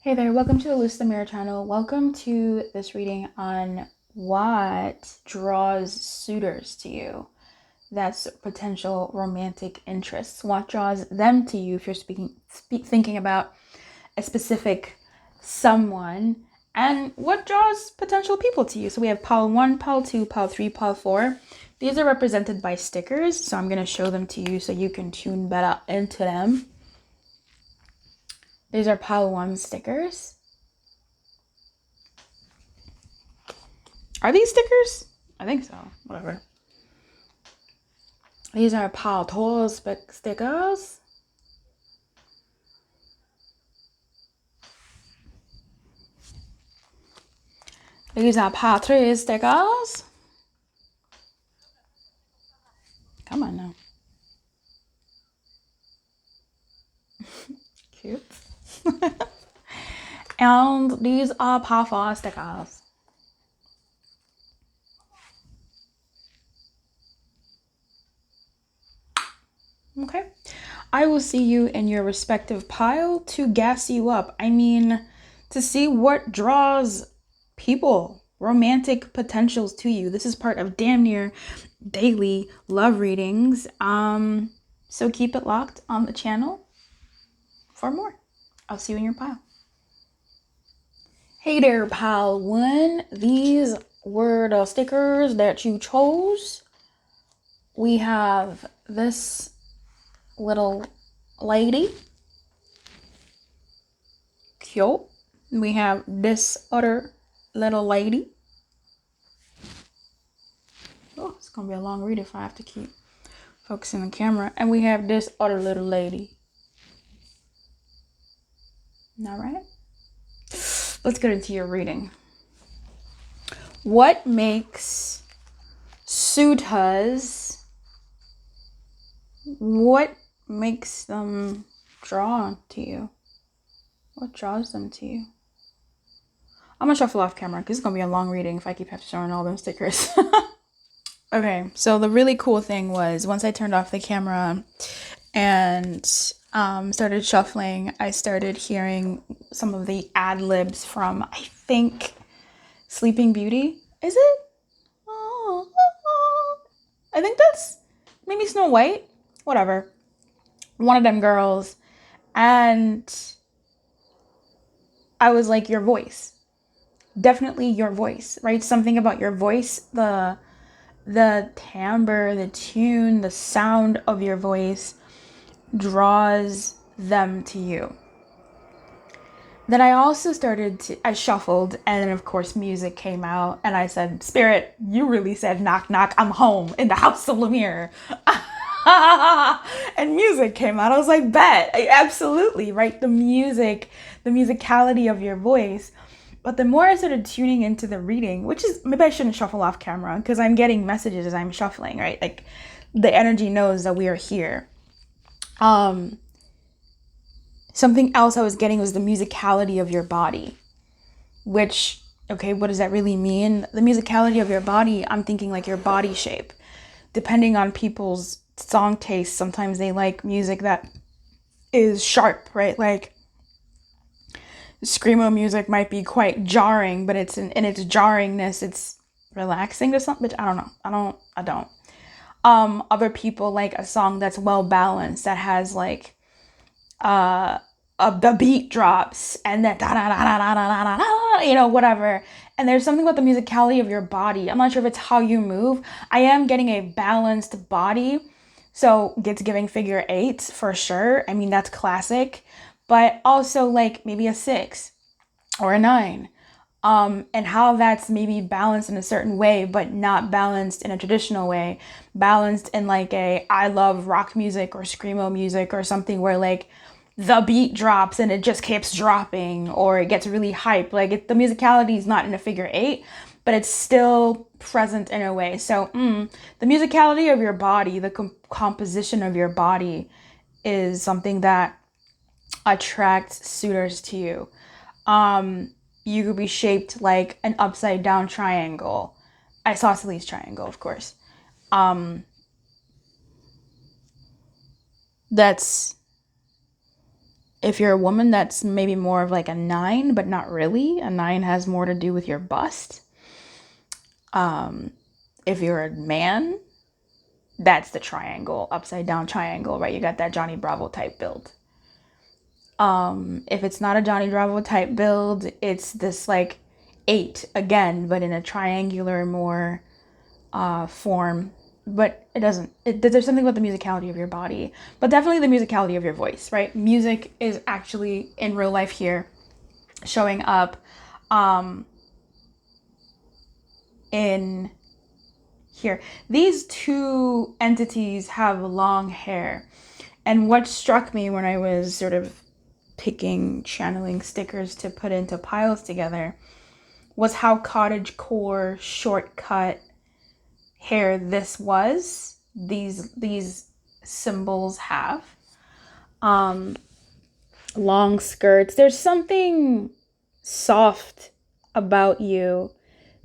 Hey there, welcome to the Luz Lumiere channel. Welcome to this reading on what draws suitors to you. That's potential romantic interests. What draws them to you if you're thinking about a specific someone, and what draws potential people to you. So we have pile 1, pile 2, pile 3, pile 4. These are represented by stickers, so I'm going to show them to you so you can tune better into them. These are pile 1 stickers. Are these stickers? I think so. Whatever. These are pile 2 stickers. These are pile 3 stickers. Come on now. Cute. And these are pile 4 stickers. Okay. I will see you in your respective pile to gas you up. I mean, to see what draws people, romantic potentials to you. This is part of damn near daily love readings. So keep it locked on the channel for more. I'll see you in your pile. Hey there, pile 1. These were the stickers that you chose. We have this little lady. Cute. We have this other little lady. Oh, it's gonna be a long read if I have to keep focusing on the camera. And we have this other little lady. All right. Let's get into your reading. What makes suitors? What makes them drawn to you? What draws them to you? I'm gonna shuffle off camera because it's gonna be a long reading if I keep showing all them stickers. Okay, so the really cool thing was once I turned off the camera and started shuffling, I started hearing some of the ad libs from, I think, Sleeping Beauty. Is it? Oh, I think that's maybe Snow White. Whatever. One of them girls. And I was like, your voice. Definitely your voice, right? Something about your voice, the timbre, the tune, the sound of your voice draws them to you. Then I also I shuffled, and then of course music came out, and I said, Spirit, you really said knock knock, I'm home in the house of Lumiere. And music came out. I was like, bet, absolutely, right? The musicality of your voice. But the more I started tuning into the reading, which is, maybe I shouldn't shuffle off camera because I'm getting messages as I'm shuffling, right? Like the energy knows that we are here. Something else I was getting was the musicality of your body, which, okay, what does that really mean? The musicality of your body, I'm thinking like your body shape. Depending on people's song taste, sometimes they like music that is sharp, right? Like screamo music might be quite jarring, but it's in its jarringness, it's relaxing to something. But I don't know. I don't. Other people like a song that's well balanced, that has like the beat drops and then da da da da da da da da, you know, whatever. And there's something about the musicality of your body. I'm not sure if it's how you move. I am getting a balanced body, so it's giving figure 8 for sure. I mean, that's classic, but also like maybe a 6 or a 9. And how that's maybe balanced in a certain way, but not balanced in a traditional way. Balanced in like a, I love rock music or screamo music or something where like the beat drops and it just keeps dropping, or it gets really hype. Like the musicality is not in a figure 8, but it's still present in a way. So the musicality of your body, the composition of your body is something that attracts suitors to you. You could be shaped like an upside down triangle. Isosceles triangle, of course. That's If you're a woman, that's maybe more of like a 9, but not really. A 9 has more to do with your bust. If you're a man, that's the triangle, upside down triangle, right? You got that Johnny Bravo type build. If it's not a Johnny Bravo type build, it's this like 8 again, but in a triangular more form. But there's something about the musicality of your body, but definitely the musicality of your voice, right? Music is actually in real life here showing up in here. These two entities have long hair. And what struck me when I was sort of picking channeling stickers to put into piles together was how cottagecore shortcut hair this was. These symbols have long skirts. There's something soft about you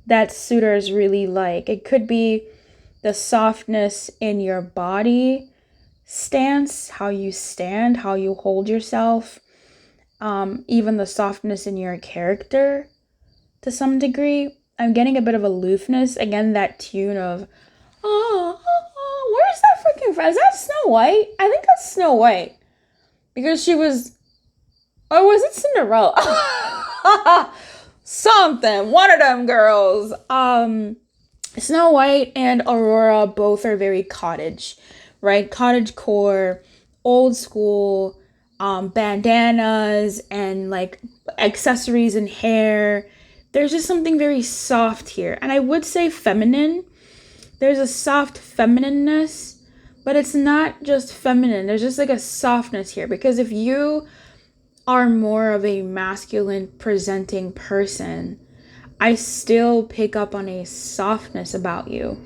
that suitors really like. It could be the softness in your body stance, how you stand, how you hold yourself, even the softness in your character to some degree. I'm getting a bit of aloofness. Again, that tune of, where's that freaking from? Is that Snow White? I think that's Snow White. Because she was, or was it Cinderella? Something. One of them girls. Snow White and Aurora both are very cottage, right? Cottagecore, old school, bandanas and like accessories and hair. There's just something very soft here. And I would say feminine. There's a soft feminineness, but it's not just feminine. There's just like a softness here. Because if you are more of a masculine presenting person, I still pick up on a softness about you.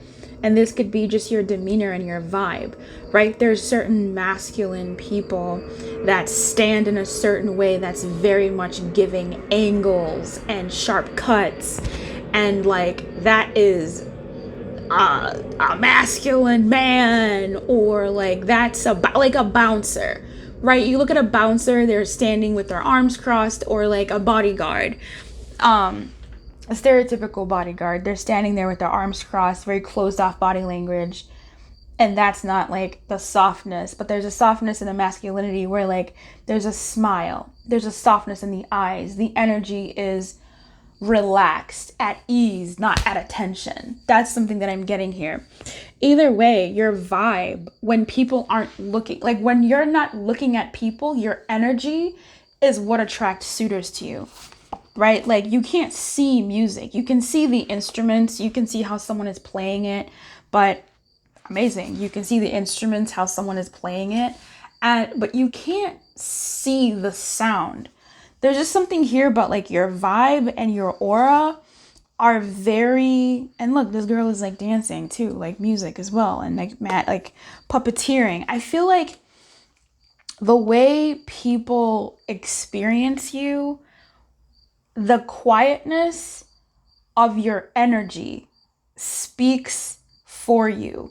And this could be just your demeanor and your vibe, right? There's certain masculine people that stand in a certain way that's very much giving angles and sharp cuts. And like, that is a masculine man, or like that's like a bouncer, right? You look at a bouncer, they're standing with their arms crossed, or like a bodyguard. A stereotypical bodyguard, they're standing there with their arms crossed, very closed off body language, and that's not like the softness. But there's a softness in the masculinity where like there's a smile, there's a softness in the eyes, the energy is relaxed, at ease, not at attention. That's something that I'm getting here. Either way, your vibe, when people aren't looking, like when you're not looking at people, your energy is what attracts suitors to you. Right? Like you can't see music. You can see the instruments. You can see how someone is playing it. But amazing. You can see the instruments, how someone is playing it. But you can't see the sound. There's just something here about like your vibe and your aura are very, and look, this girl is like dancing too, like music as well. And like puppeteering. I feel like the way people experience you, the quietness of your energy speaks for you.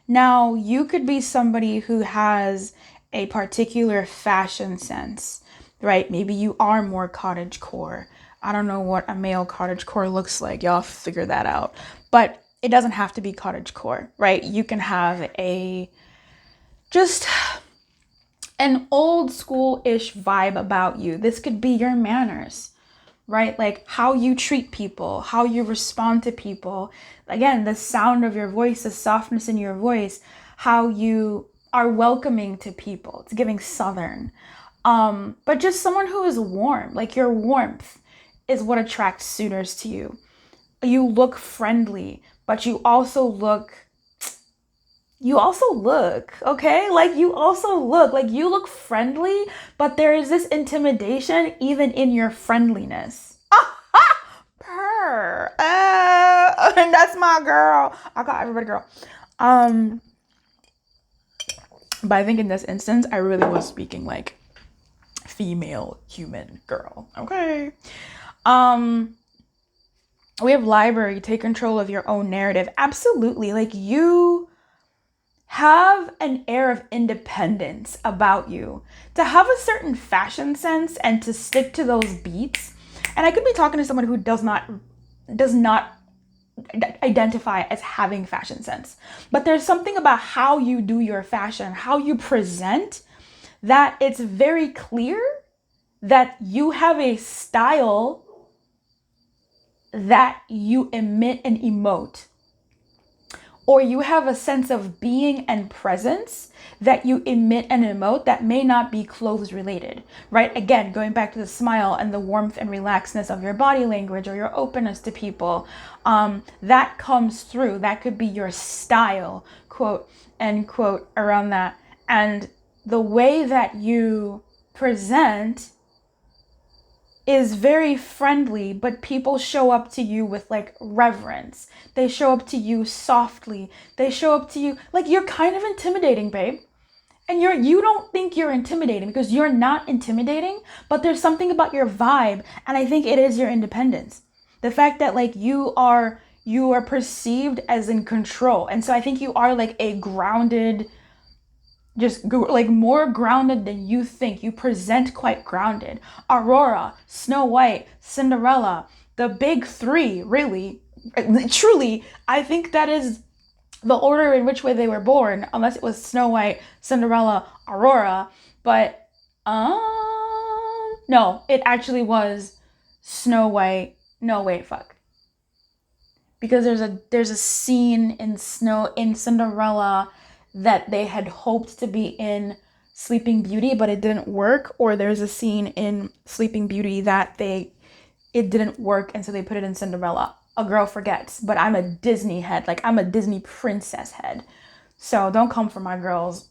Now, you could be somebody who has a particular fashion sense, right? Maybe you are more cottagecore. I don't know what a male cottagecore looks like. Y'all figure that out. But it doesn't have to be cottagecore, right? You can have just an old school-ish vibe about you. This could be your manners, right? Like how you treat people, how you respond to people. Again, the sound of your voice, the softness in your voice, how you are welcoming to people. It's giving Southern. But just someone who is warm, like your warmth is what attracts suitors to you. You look friendly, but you also look, okay? Like you look friendly, but there is this intimidation even in your friendliness. Purr. And that's my girl. I got everybody girl. But I think in this instance, I really was speaking like female human girl. Okay. We have library, take control of your own narrative. Absolutely. Like you have an air of independence about you, to have a certain fashion sense and to stick to those beats. And I could be talking to someone who does not identify as having fashion sense, but there's something about how you do your fashion, how you present, that it's very clear that you have a style that you emit and emote, or you have a sense of being and presence that you emit and emote that may not be clothes related, right? Again, going back to the smile and the warmth and relaxedness of your body language or your openness to people, that comes through. That could be your style, quote, end quote, around that. And the way that you present is very friendly, but people show up to you with like reverence. They show up to you softly. They show up to you like you're kind of intimidating, babe. And you don't think you're intimidating because you're not intimidating, but there's something about your vibe, and I think it is your independence. The fact that like you are perceived as in control. And so I think you are like a grounded, just like more grounded than you think. You present quite grounded. Aurora, Snow White, Cinderella, the big three, really, truly, I think that is the order in which way they were born, unless it was Snow White, Cinderella, Aurora. But no, it actually was Snow White. No, wait, fuck. Because there's a scene in Cinderella that they had hoped to be in Sleeping Beauty, but it didn't work. Or there's a scene in Sleeping Beauty that it didn't work, and so they put it in Cinderella. A girl forgets, but I'm a Disney head. Like, I'm a Disney princess head. So don't come for my girls.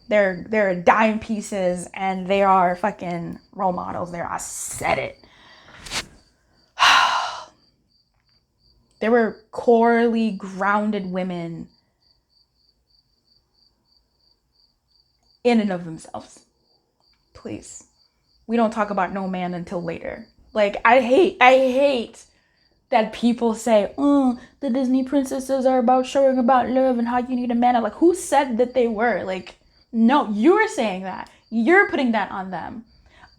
They're dime pieces, and they are fucking role models there. I said it. They were corely grounded women in and of themselves. Please. We don't talk about no man until later. Like, I hate that people say, the Disney princesses are about showing about love and how you need a man. Like, who said that they were? Like, no, you're saying that. You're putting that on them.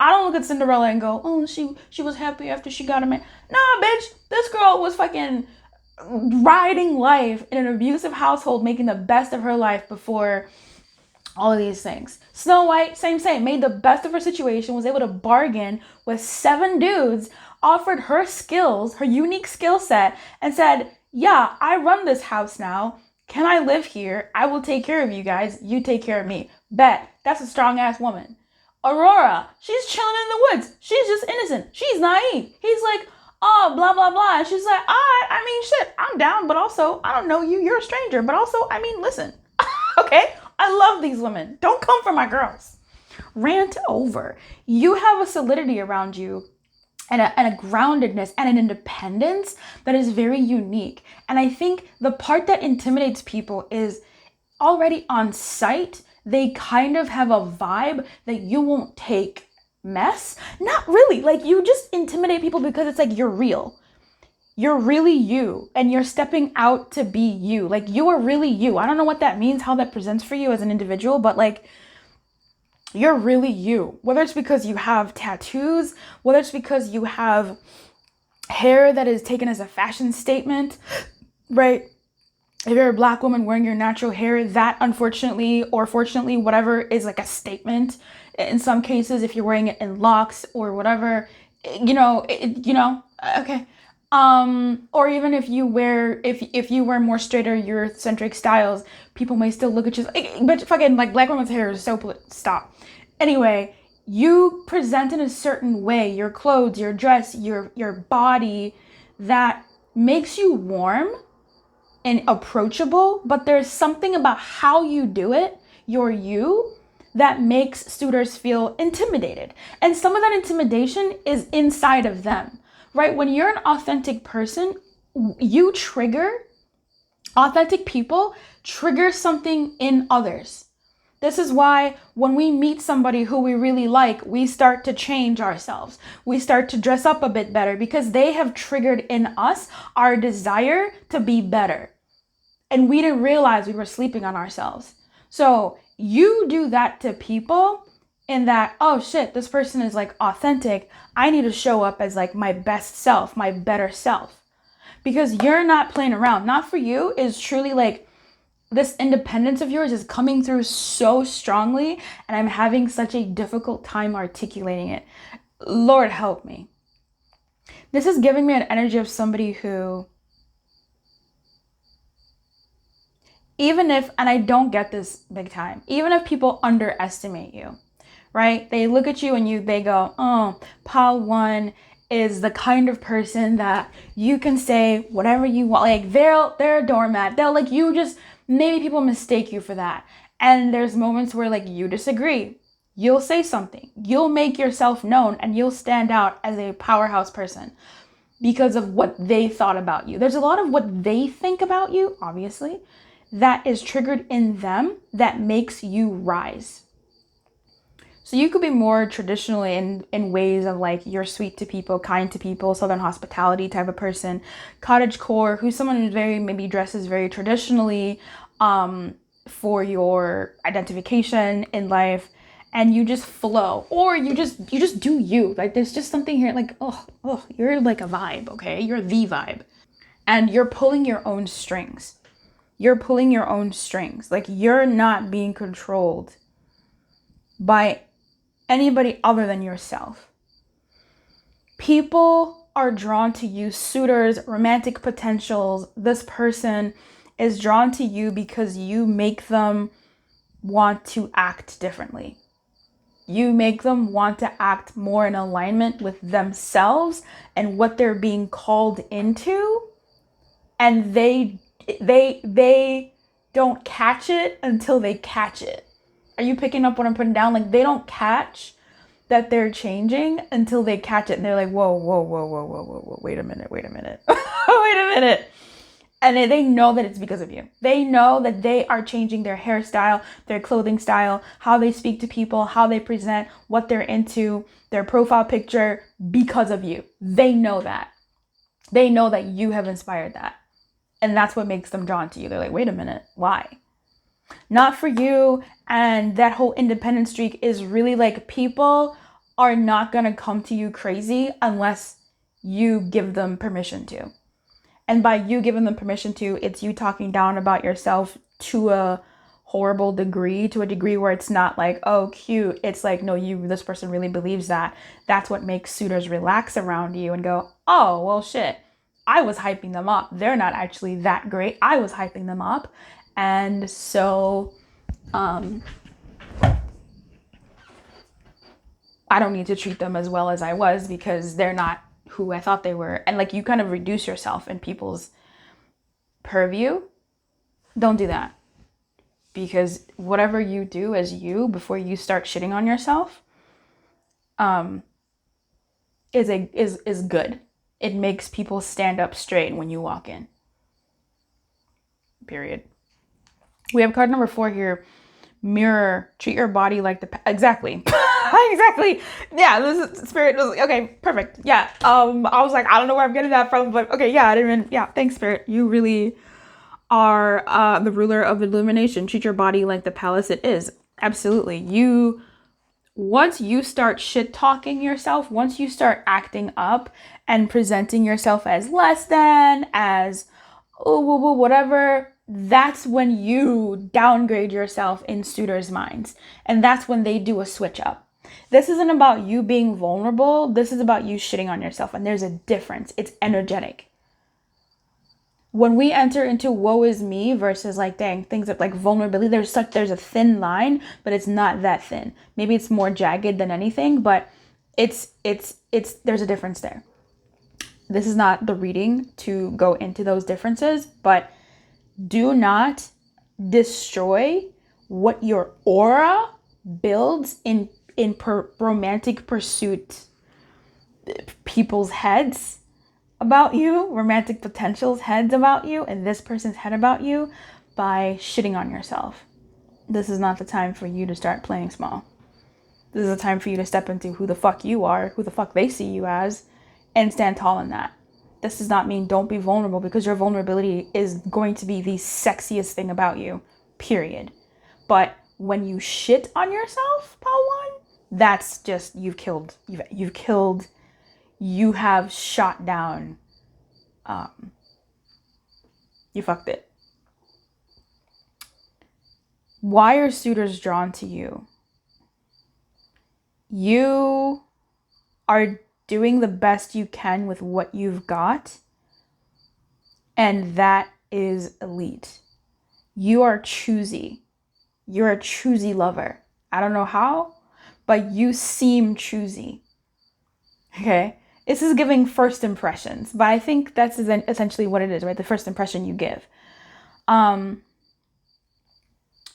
I don't look at Cinderella and go, she was happy after she got a man. Nah, bitch, this girl was fucking riding life in an abusive household, making the best of her life before all of these things. Snow White, same, made the best of her situation, was able to bargain with 7 dudes, offered her skills, her unique skill set, and said, yeah, I run this house now. Can I live here? I will take care of you guys. You take care of me. Bet. That's a strong ass woman. Aurora, she's chilling in the woods. She's just innocent. She's naive. He's like, oh, blah, blah, blah. And she's like, I mean, shit, I'm down, but also, I don't know you. You're a stranger. But also, I mean, listen. Okay? I love these women. Don't come for my girls. Rant over. You have a solidity around you and a groundedness and an independence that is very unique. And I think the part that intimidates people is already on sight, they kind of have a vibe that you won't take mess. Not really. Like, you just intimidate people because it's like you're real. You're really you, and you're stepping out to be you. Like, you are really you. I don't know what that means, how that presents for you as an individual, but like, you're really you. Whether it's because you have tattoos, whether it's because you have hair that is taken as a fashion statement, right? If you're a Black woman wearing your natural hair, that unfortunately or fortunately, whatever, is like a statement. In some cases, if you're wearing it in locks or whatever, okay. Or even if you wear more straighter Eurocentric styles, people may still look at you but fucking like Black women's hair is so stop. Anyway, you present in a certain way, your clothes, your dress, your body, that makes you warm and approachable, but there's something about how you do it, you, that makes suitors feel intimidated. And some of that intimidation is inside of them. Right? When you're an authentic person, authentic people trigger something in others. This is why when we meet somebody who we really like, we start to change ourselves. We start to dress up a bit better because they have triggered in us our desire to be better. and we didn't realize we were sleeping on ourselves. So you do that to people in that, oh shit, this person is like authentic. I need to show up as like my best self, my better self. Because you're not playing around. Not for you is truly like, this independence of yours is coming through so strongly, and I'm having such a difficult time articulating it. Lord help me. This is giving me an energy of somebody who, even if, and I don't get this big time, even if people underestimate you, right? They look at you and they go, oh, Pal 1 is the kind of person that you can say whatever you want. Like they're a doormat. They'll like, you just, maybe people mistake you for that. And there's moments where like you disagree. You'll say something. You'll make yourself known and you'll stand out as a powerhouse person because of what they thought about you. There's a lot of what they think about you, obviously, that is triggered in them that makes you rise. So you could be more traditionally in ways of like, you're sweet to people, kind to people, Southern hospitality type of person, cottagecore, who's someone who's very, maybe dresses very traditionally for your identification in life, and you just flow, or you just do you. Like there's just something here like, oh, you're like a vibe, okay? You're the vibe. And you're pulling your own strings. You're pulling your own strings. Like you're not being controlled by anybody other than yourself. People are drawn to you, suitors, romantic potentials. This person is drawn to you because you make them want to act differently. You make them want to act more in alignment with themselves and what they're being called into. And they don't catch it until they catch it. Are you picking up what I'm putting down? Like they don't catch that they're changing until they catch it. And they're like, whoa, wait a minute. Wait a minute. And they know that it's because of you. They know that they are changing their hairstyle, their clothing style, how they speak to people, how they present, what they're into, their profile picture because of you. They know that. They know that you have inspired that. And that's what makes them drawn to you. They're like, wait a minute, why? Not for you. And that whole independent streak is really like, people are not going to come to you crazy unless you give them permission to. And by you giving them permission to, it's you talking down about yourself to a horrible degree, to a degree where it's not like, oh, cute. It's like, no, this person really believes that. That's what makes suitors relax around you and go, oh, well, shit. I was hyping them up. They're not actually that great. I was hyping them up. And so, I don't need to treat them as well as I was because they're not who I thought they were. And like, you kind of reduce yourself in people's purview. Don't do that, because whatever you do as you before you start shitting on yourself is good. It makes people stand up straight when you walk in. Period. We have card number 4 here. Mirror. Treat your body like the exactly. Exactly. Yeah, this spirit was like, okay, perfect. Yeah. I was like, I don't know where I'm getting that from, but okay, yeah, I didn't even, yeah, thanks, spirit. You really are the ruler of illumination. Treat your body like the palace it is. Absolutely. Once you start shit talking yourself, once you start acting up and presenting yourself as less than, as whatever, that's when you downgrade yourself in suitors' minds. And that's when they do a switch up. This isn't about you being vulnerable. This is about you shitting on yourself. And there's a difference. It's energetic. When we enter into woe is me versus like, dang, things that like vulnerability, there's a thin line, but it's not that thin. Maybe it's more jagged than anything, but it's there's a difference there. This is not the reading to go into those differences, but do not destroy what your aura builds in romantic pursuit people's heads about you, romantic potentials heads about you, and this person's head about you by shitting on yourself. This is not the time for you to start playing small. This is a time for you to step into who the fuck you are, who the fuck they see you as, and stand tall in that. This does not mean don't be vulnerable, because your vulnerability is going to be the sexiest thing about you, period. But when you shit on yourself, Pawan, that's just, you've killed, you have shot down, you fucked it. Why are suitors drawn to you? You are doing the best you can with what you've got, and that is elite. You are choosy. You're a choosy lover. I don't know how, but you seem choosy. Okay? This is giving first impressions, but I think that's essentially what it is, right? The first impression you give.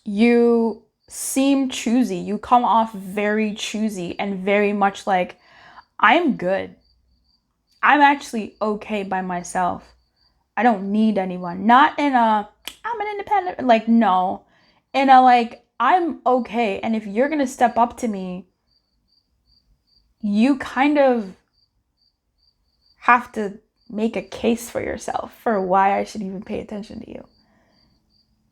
You seem choosy. You come off very choosy and very much like, I'm good. I'm actually okay by myself. I don't need anyone. Not in a, I'm an independent, like, no. In a, like, I'm okay. And if you're going to step up to me, you kind of have to make a case for yourself for why I should even pay attention to you.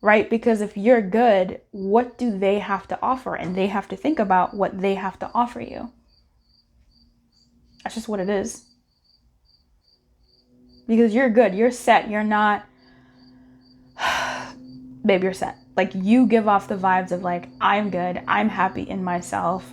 Right? Because if you're good, what do they have to offer? And they have to think about what they have to offer you. That's just what it is. Because you're good, you're set, you're not, babe, you're set. Like, you give off the vibes of like, I'm good, I'm happy in myself,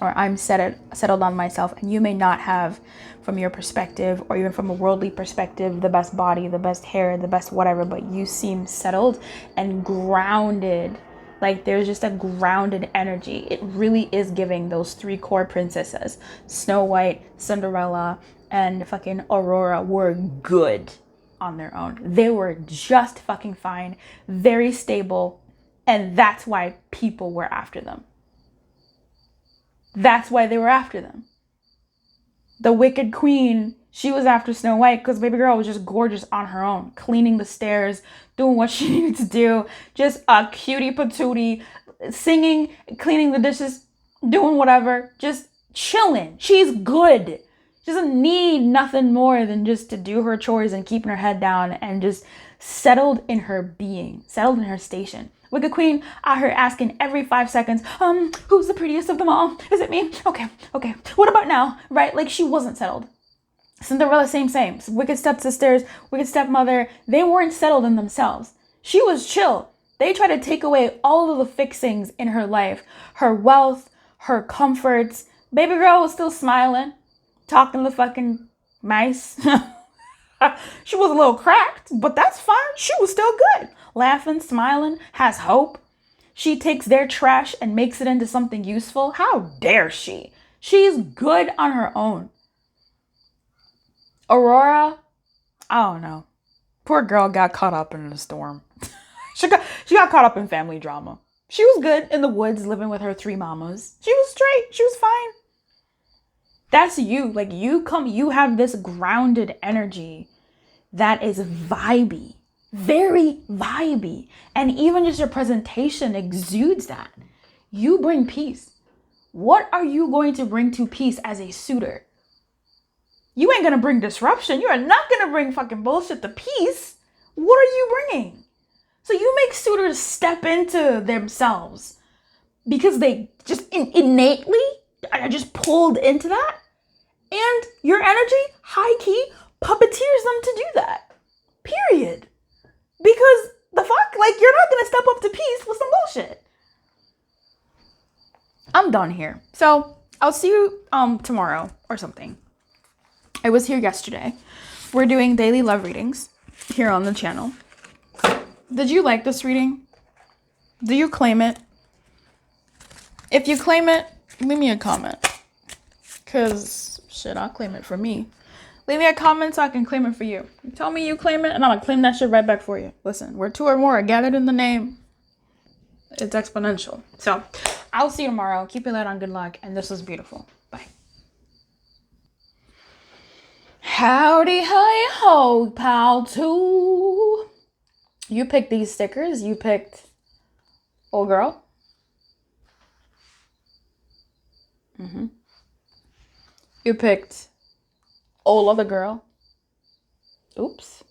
or I'm settled on myself. And you may not have, from your perspective, or even from a worldly perspective, the best body, the best hair, the best whatever, but you seem settled and grounded. Like, there's just a grounded energy. It really is giving those 3 core princesses, Snow White, Cinderella, and fucking Aurora, were good on their own. They were just fucking fine, very stable, and that's why people were after them. That's why they were after them. The Wicked Queen, she was after Snow White because baby girl was just gorgeous on her own, cleaning the stairs, doing what she needed to do, just a cutie patootie, singing, cleaning the dishes, doing whatever, just chilling. She's good. She doesn't need nothing more than just to do her chores and keeping her head down and just settled in her being, settled in her station. Wicked Queen out here asking every 5 seconds, who's the prettiest of them all? Is it me? Okay. What about now? Right? Like, she wasn't settled. Cinderella, same. Wicked stepsisters, wicked stepmother, they weren't settled in themselves. She was chill. They tried to take away all of the fixings in her life, her wealth, her comforts. Baby girl was still smiling, talking to fucking mice. She was a little cracked, but that's fine. She was still good. Laughing, smiling, has hope. She takes their trash and makes it into something useful. How dare she? She's good on her own. Aurora, I don't know. Poor girl got caught up in the storm. She got caught up in family drama. She was good in the woods living with her 3 mamas. She was straight. She was fine. That's you. Like, you have this grounded energy that is vibey. Very vibey. And even just your presentation exudes that. You bring peace. What are you going to bring to peace as a suitor? You ain't gonna bring disruption. You are not gonna bring fucking bullshit to peace. What are you bringing? So you make suitors step into themselves because they just innately are just pulled into that. And your energy, high key, puppeteers them to do that. Period. Because the fuck? Like, you're not going to step up to peace with some bullshit. I'm done here. So I'll see you tomorrow or something. I was here yesterday. We're doing daily love readings here on the channel. Did you like this reading? Do you claim it? If you claim it, leave me a comment. Because, shit, I'll claim it for me. Leave me a comment so I can claim it for you. Tell me you claim it, and I'm going to claim that shit right back for you. Listen, where 2 or more are gathered in the name, it's exponential. So, I'll see you tomorrow. Keep your light on. Good luck. And this was beautiful. Bye. Howdy, hi, ho, pal, too. You picked these stickers. You picked old girl. You picked old other girl. Oops.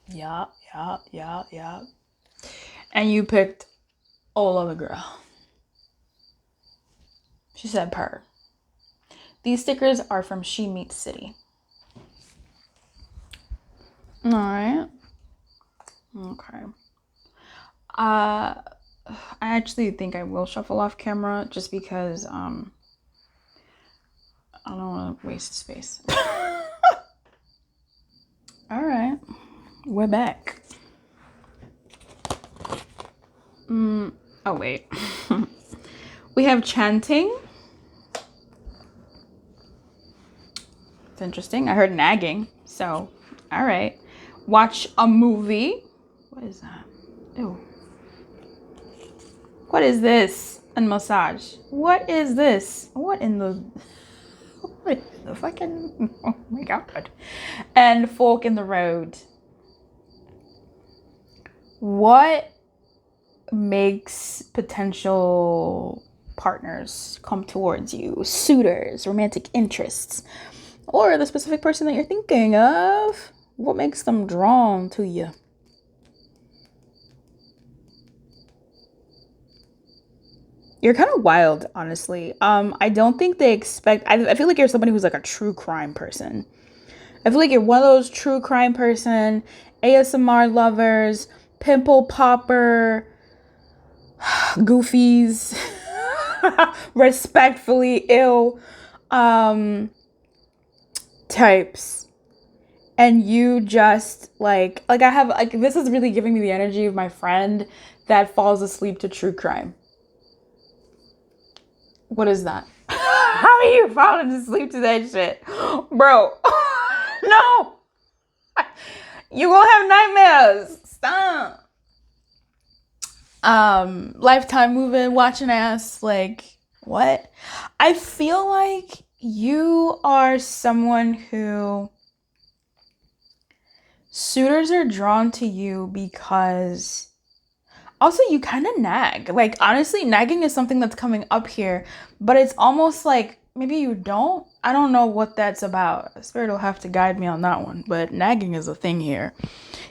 Yeah. And you picked all other girl. She said purr. These stickers are from She Meets City. All right. Okay. I actually think I will shuffle off camera just because I don't want to waste space. All right. We're back. Oh wait. We have chanting. It's interesting. I heard nagging. So, all right. Watch a movie. What is that? Ew. What is this? And massage. What is this? What in the fucking... Oh my god. And fork in the road. What makes potential partners come towards you? Suitors, romantic interests, or the specific person that you're thinking of. What makes them drawn to you? You're kind of wild, honestly. I don't think they expect... I feel like you're somebody who's like a true crime person. I feel like you're one of those true crime person, ASMR lovers, pimple popper, goofies, respectfully ill types. And you just like I have like, this is really giving me the energy of my friend that falls asleep to true crime. What is that? How are you falling asleep to that shit? Bro. No. You gonna have nightmares. Stop. Lifetime moving, watching ass, like, what? I feel like you are someone who suitors are drawn to you because also you kind of nag. Like, honestly, nagging is something that's coming up here, but it's almost like maybe you don't. I don't know what that's about. Spirit will have to guide me on that one, but nagging is a thing here.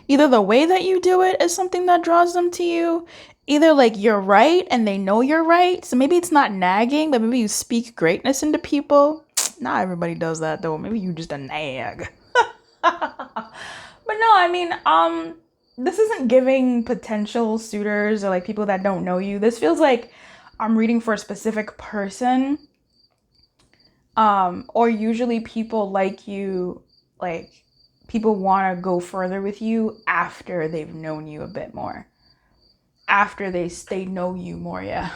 Either the way that you do it is something that draws them to you, either like you're right and they know you're right. So maybe it's not nagging, but maybe you speak greatness into people. Not everybody does that though. Maybe you just a nag. But no, I mean, this isn't giving potential suitors or like people that don't know you. This feels like I'm reading for a specific person. Or usually people like you, like people want to go further with you after they've known you a bit more. After they know you more, yeah.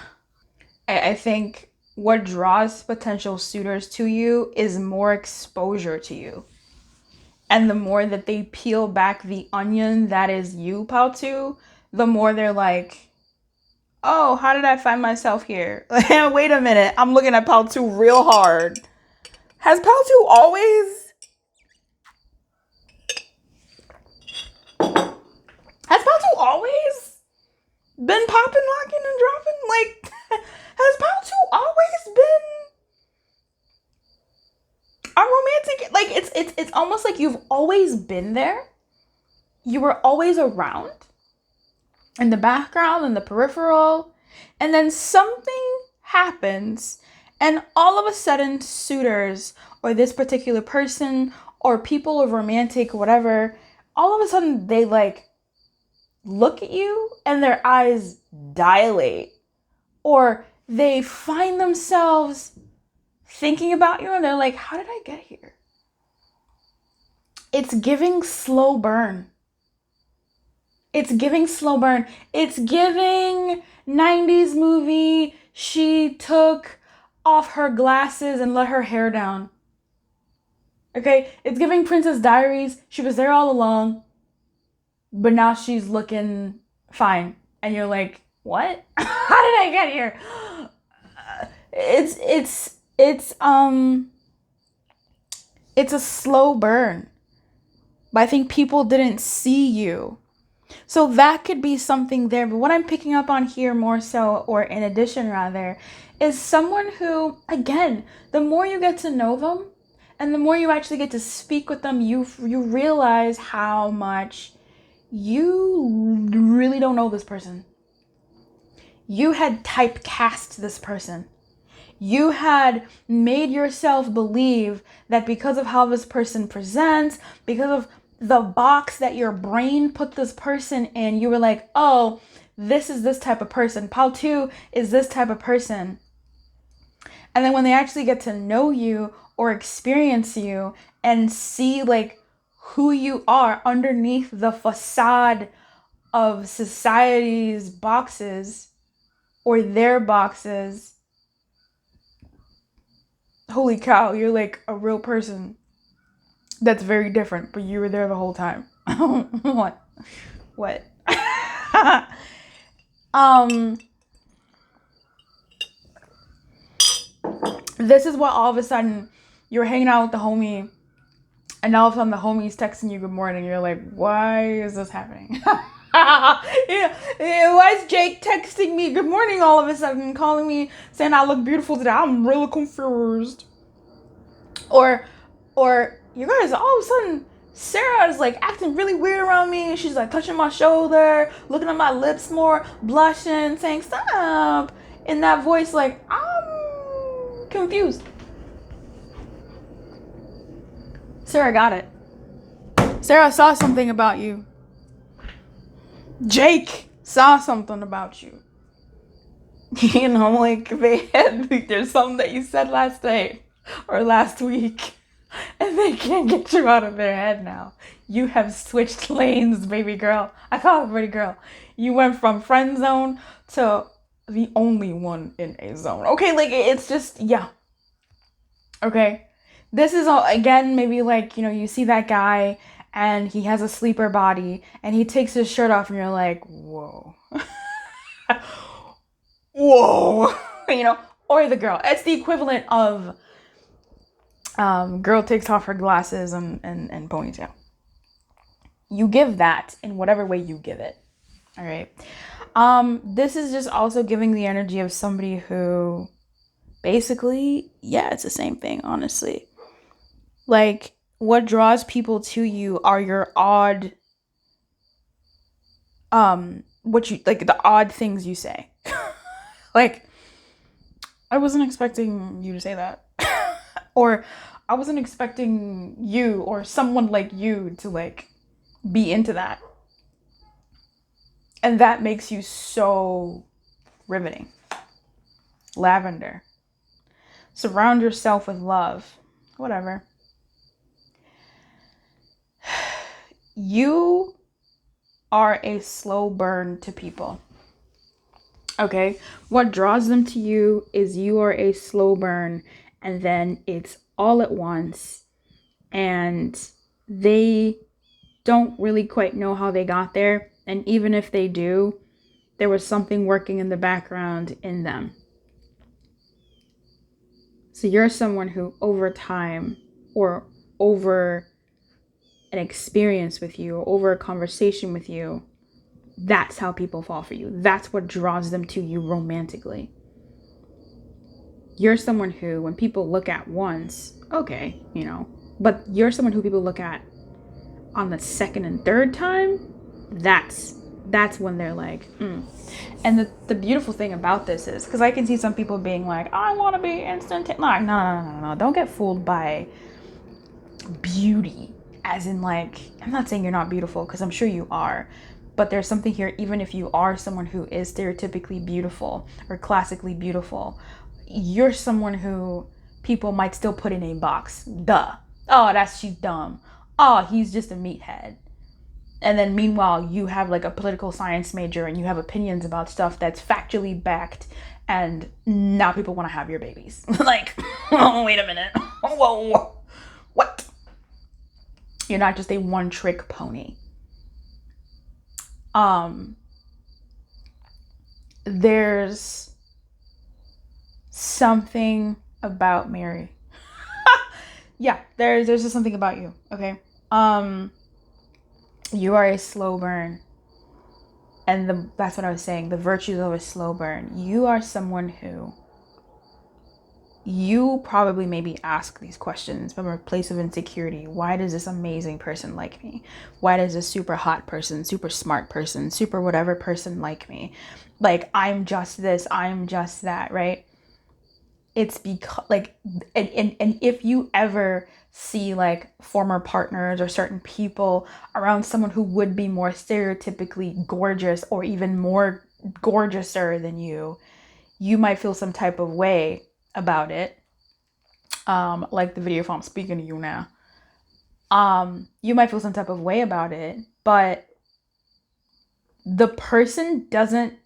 I think what draws potential suitors to you is more exposure to you. And the more that they peel back the onion that is you, Paltu, the more they're like, oh, how did I find myself here? Wait a minute, I'm looking at Paltu real hard. Has Paltu always... Has Paltu always been popping, locking, and dropping? Like, has Paltu always been a romantic? Like, it's almost like you've always been there. You were always around, in the background, in the peripheral, and then something happens, and all of a sudden, suitors, or this particular person, or people of romantic, whatever, all of a sudden, they like look at you and their eyes dilate, or they find themselves thinking about you and they're like, how did I get here? It's giving slow burn. It's giving slow burn. It's giving 90s movie. She took off her glasses and let her hair down. Okay, it's giving Princess Diaries. She was there all along, but now she's looking fine. And you're like, what? How did I get here? It's a slow burn. But I think people didn't see you. So that could be something there. But what I'm picking up on here more so, or in addition rather, is someone who, again, the more you get to know them, And the more you actually get to speak with them, you realize how much you really don't know this person. You had typecast this person. You had made yourself believe that because of how this person presents, because of the box that your brain put this person in, you were like, oh, this is this type of person. Paltu is this type of person. And then when they actually get to know you or experience you and see like who you are underneath the facade of society's boxes or their boxes, holy cow, you're like a real person that's very different, but you were there the whole time. What? This is what all of a sudden you're hanging out with the homie, and all of a sudden the homie's texting you good morning. You're like, why is this happening? Why is Jake texting me good morning all of a sudden, calling me saying I look beautiful today? I'm really confused. Or you guys, all of a sudden Sarah is like acting really weird around me. She's like touching my shoulder, looking at my lips more, blushing, saying stop in that voice, like I'm confused. Sarah got it. Sarah saw something about you. Jake saw something about you. You know, like there's something that you said last night or last week, and they can't get you out of their head now. You have switched lanes, baby girl. I call it pretty girl. You went from friend zone to the only one in a zone. Okay, like it's just, yeah. Okay. This is all, again, maybe like, you know, you see that guy and he has a sleeper body and he takes his shirt off and you're like, whoa. Whoa. You know, or the girl. It's the equivalent of girl takes off her glasses and ponytail. You give that in whatever way you give it. All right. This is just also giving the energy of somebody who basically, yeah, it's the same thing, honestly. Like, what draws people to you are your odd, the odd things you say. Like, I wasn't expecting you to say that. Or I wasn't expecting you or someone like you to like be into that. And that makes you so riveting. Lavender. Surround yourself with love. Whatever. You are a slow burn to people. Okay? What draws them to you is you are a slow burn, and then it's all at once, and they don't really quite know how they got there. And even if they do, there was something working in the background in them. So you're someone who over time or over an experience with you or over a conversation with you, that's how people fall for you. That's what draws them to you romantically. You're someone who, when people look at once, okay, you know, but you're someone who people look at on the second and third time, that's when they're like, And the beautiful thing about this is, because I can see some people being like, I want to be instant. No. Don't get fooled by beauty. As in, like, I'm not saying you're not beautiful, because I'm sure you are. But there's something here, even if you are someone who is stereotypically beautiful or classically beautiful, you're someone who people might still put in a box. Duh. Oh, she's dumb. Oh, he's just a meathead. And then meanwhile, you have like a political science major and you have opinions about stuff that's factually backed, and now people want to have your babies. Like, oh, wait a minute. Whoa. What? You're not just a one-trick pony. There's something about Mary. Yeah, there's just something about you, okay? You are a slow burn. And that's what I was saying, the virtues of a slow burn. You are someone who you probably maybe ask these questions from a place of insecurity. Why does this amazing person like me? Why does this super hot person, super smart person, super whatever person like me? Like, I'm just this, I'm just that, right? It's because like, and if you ever see like former partners or certain people around someone who would be more stereotypically gorgeous or even more gorgeouser than you might feel some type of way about it. Like the video, if I'm speaking to you now, you might feel some type of way about it, but the person doesn't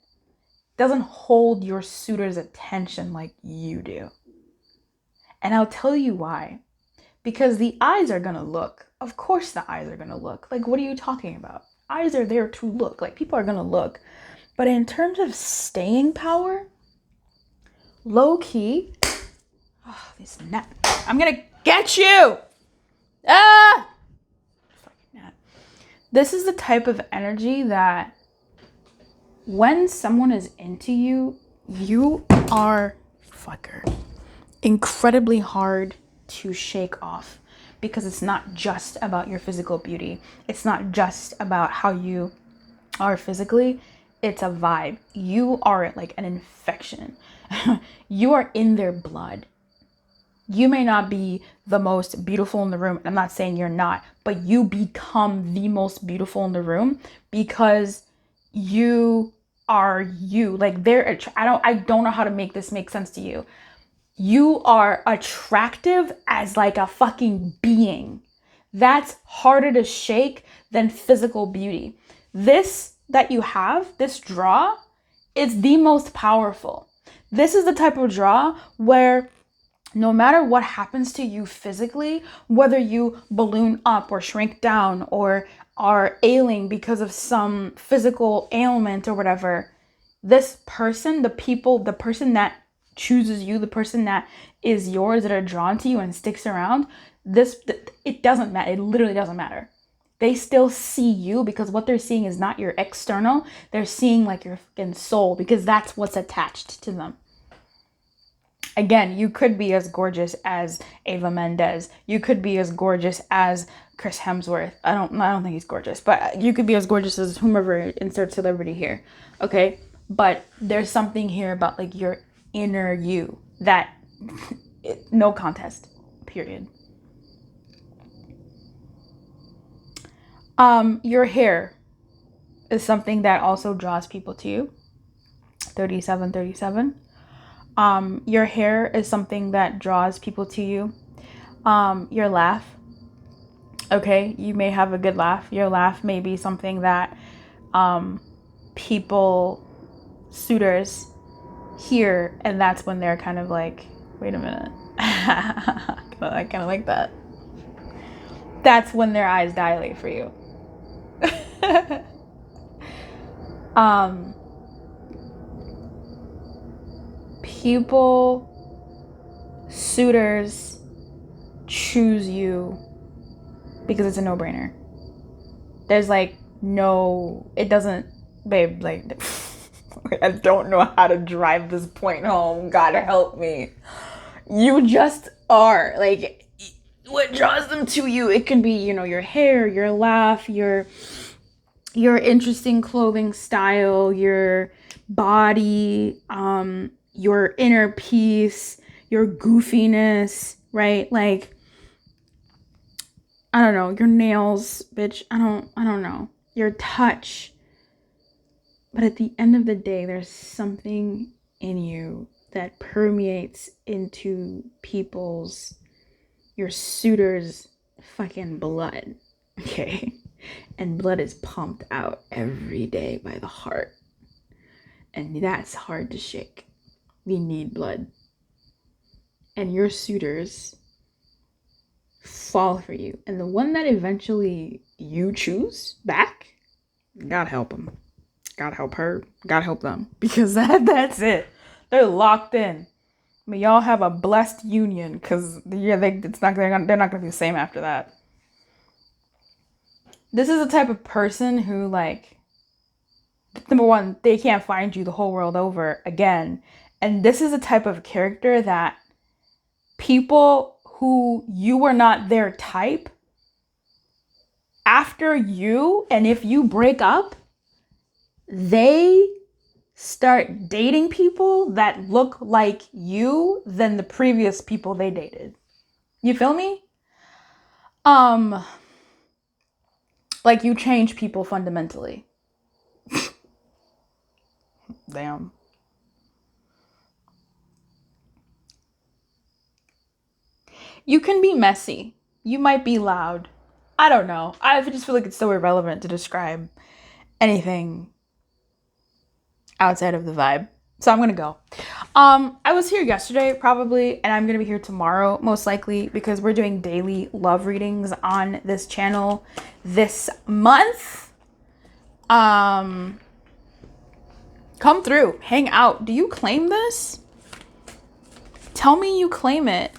hold your suitor's attention like you do. And I'll tell you why. Because the eyes are gonna look. Of course the eyes are gonna look. Like, what are you talking about? Eyes are there to look. Like, people are gonna look. But in terms of staying power, low key, this gnat. I'm gonna get you! Ah! Fucking gnat. This is the type of energy that when someone is into you, you are incredibly hard to shake off, because it's not just about your physical beauty. It's not just about how you are physically. It's a vibe. You are like an infection. You are in their blood. You may not be the most beautiful in the room. I'm not saying you're not, but you become the most beautiful in the room because you are you. Like, I don't know how to make this make sense to you. You are attractive as like a fucking being. That's harder to shake than physical beauty. This that you have, this draw, is the most powerful. This is the type of draw where no matter what happens to you physically, whether you balloon up or shrink down or are ailing because of some physical ailment or whatever, this person, the person that chooses you, the person that is yours, that are drawn to you and sticks around, it doesn't matter. It literally doesn't matter. They still see you, because what they're seeing is not your external. They're seeing like your fucking soul, because that's what's attached to them. Again, you could be as gorgeous as Ava Mendes. You could be as gorgeous as Chris Hemsworth. I don't think he's gorgeous, but you could be as gorgeous as whomever, insert celebrity here. Okay? But there's something here about like your inner you that no contest, period. Your hair is something that also draws people to you. 3737. Your hair is something that draws people to you. Your laugh. Okay, you may have a good laugh. Your laugh may be something that people, suitors, hear, and that's when they're kind of like, wait a minute. I kind of like that. That's when their eyes dilate for you. People, suitors, choose you because it's a no-brainer. There's like no, it doesn't, babe, like, I don't know how to drive this point home. God help me. You just are. Like, what draws them to you, it can be, your hair, your laugh, your interesting clothing style, your body, your inner peace, your goofiness, right? Like, I don't know, your nails, bitch. I don't know. Your touch. But at the end of the day, there's something in you that permeates into your suitors' fucking blood. Okay? And blood is pumped out every day by the heart. And that's hard to shake. We need blood. And your suitors fall for you. And the one that eventually you choose back, God help them. God help her. God help them. Because that's it. They're locked in. I mean, y'all have a blessed union, because they're not gonna be the same after that. This is the type of person who, like, number one, they can't find you the whole world over again. And this is the type of character that people who you were not their type after you, and if you break up, they start dating people that look like you than the previous people they dated. You feel me? Like you change people fundamentally. Damn. You can be messy. You might be loud. I don't know. I just feel like it's so irrelevant to describe anything outside of the vibe. So I'm gonna go. I was here yesterday probably, and I'm gonna be here tomorrow most likely because we're doing daily love readings on this channel this month. Come through, hang out. Do you claim this? Tell me you claim it,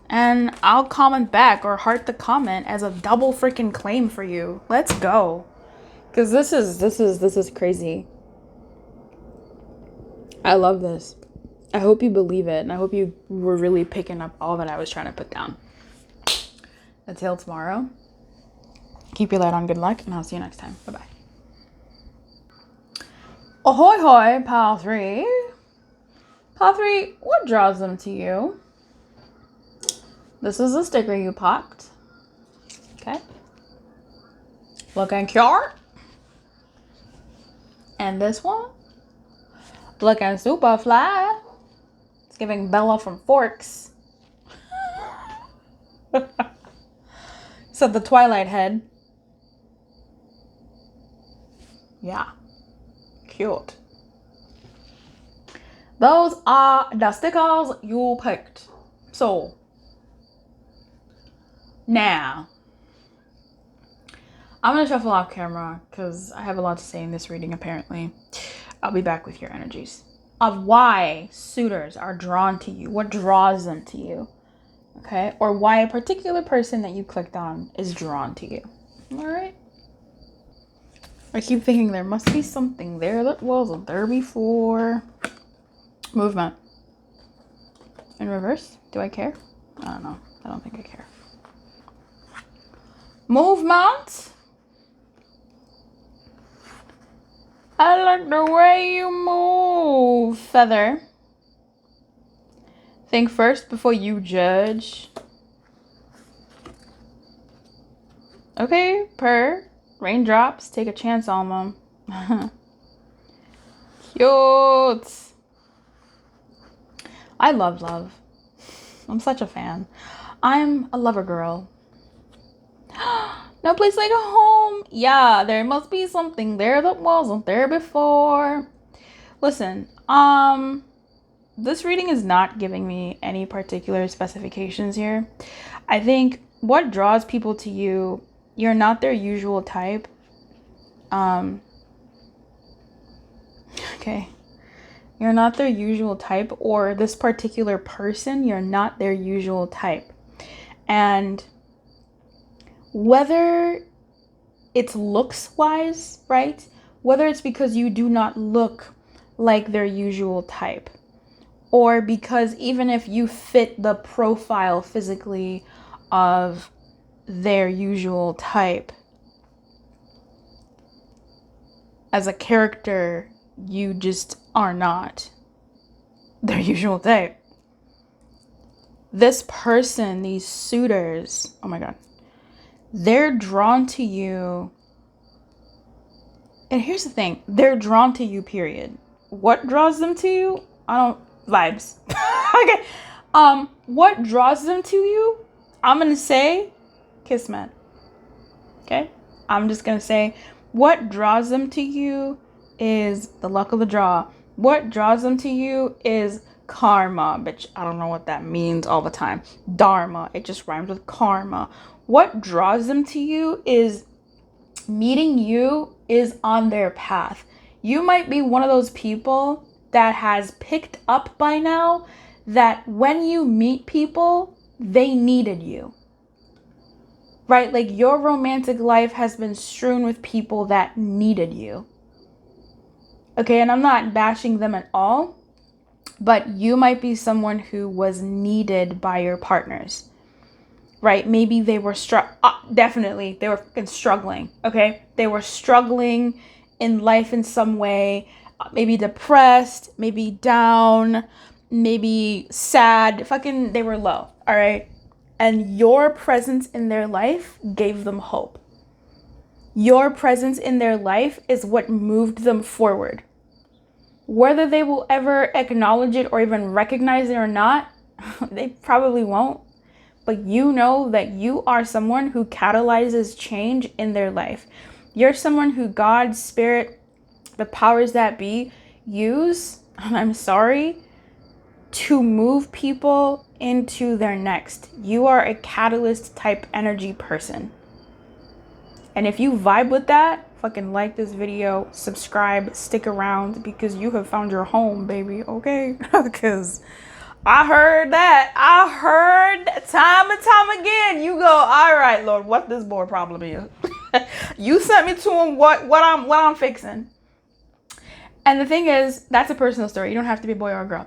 and I'll comment back or heart the comment as a double freaking claim for you. Let's go, because this is crazy. I love this. I hope you believe it, and I hope you were really picking up all that I was trying to put down. Until tomorrow, keep your light on, good luck, and I'll see you next time. Bye-bye. Ahoy hoy, pal 3. Pal 3, what draws them to you? This is a sticker you popped. Okay. Looking cute. And this one, looking super fly. It's giving Bella from Forks. So the Twilight head. Yeah. Cute. Those are the stickers you picked. So, now, I'm going to shuffle off camera because I have a lot to say in this reading apparently. I'll be back with your energies of why suitors are drawn to you. What draws them to you? Okay? Or why a particular person that you clicked on is drawn to you. Alright? I keep thinking there must be something there that wasn't there before. Movement. In reverse? Do I care? I don't know. I don't think I care. Movement. I like the way you move. Feather. Think first before you judge. Okay, purr. Raindrops. Take a chance on them. Cute. I love love. I'm such a fan. I'm a lover girl. No place like a home. Yeah, there must be something there that wasn't there before. Listen, this reading is not giving me any particular specifications here. I think what draws people to you, you're not their usual type. Okay. You're not their usual type, or this particular person, you're not their usual type. And whether it's looks wise, right? Whether it's because you do not look like their usual type, or because even if you fit the profile physically of their usual type, as a character, you just are not their usual type. This person, these suitors, oh my God, they're drawn to you. And here's the thing, they're drawn to you, period. What draws them to you? Vibes. Okay. What draws them to you? I'm gonna say Kismet. Okay? I'm just gonna say what draws them to you is the luck of the draw. What draws them to you is karma, bitch. I don't know what that means all the time. Dharma. It just rhymes with karma. What draws them to you is meeting you is on their path. You might be one of those people that has picked up by now that when you meet people, they needed you. Right? Like your romantic life has been strewn with people that needed you. Okay, and I'm not bashing them at all. but you might be someone who was needed by your partners, right? Maybe they were definitely they were fucking struggling, okay? They were struggling in life in some way, maybe depressed, maybe down, maybe sad, fucking they were low, all right? And your presence in their life gave them hope. Your presence in their life is what moved them forward. Whether they will ever acknowledge it or even recognize it or not, they probably won't. But you know that you are someone who catalyzes change in their life. You're someone who God, Spirit, the powers that be use, I'm sorry, to move people into their next. You are a catalyst type energy person. And if you vibe with that, fucking like this video, subscribe, stick around, because you have found your home, baby, okay? Because I heard that. I heard time and time again. You go, all right, Lord, what this boy problem is. You sent me to him what I'm fixing. And the thing is, that's a personal story. You don't have to be a boy or a girl.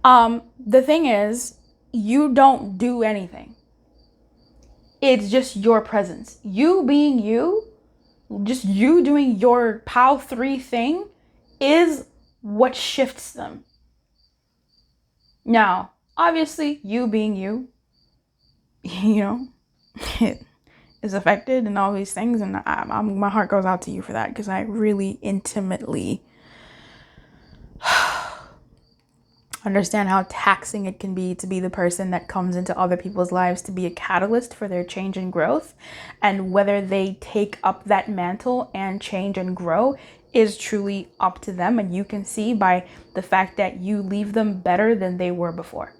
The thing is, you don't do anything. It's just your presence. You being you, just you doing your POW 3 thing is what shifts them. Now, obviously, you being you, you know, is affected and all these things. And my heart goes out to you for that, because I really intimately understand how taxing it can be to be the person that comes into other people's lives to be a catalyst for their change and growth. And whether they take up that mantle and change and grow is truly up to them. And you can see by the fact that you leave them better than they were before.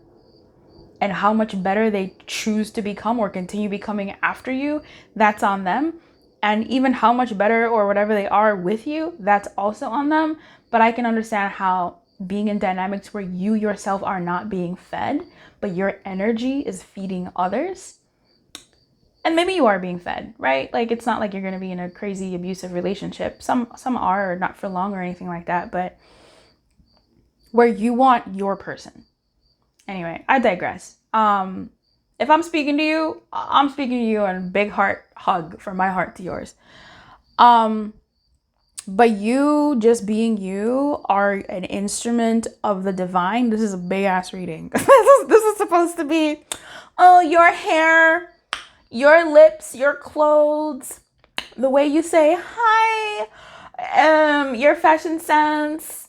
And how much better they choose to become or continue becoming after you, that's on them. And even how much better or whatever they are with you, that's also on them. But I can understand how being in dynamics where you yourself are not being fed, but your energy is feeding others. And maybe you are being fed, right? Like, it's not like you're going to be in a crazy abusive relationship. Some are, or not for long or anything like that, but where you want your person. Anyway, I digress. If I'm speaking to you, I'm speaking to you, and a big heart hug from my heart to yours. But you just being you are an instrument of the divine. This is a big ass reading. This is supposed to be, oh, your hair, your lips, your clothes, the way you say hi, your fashion sense,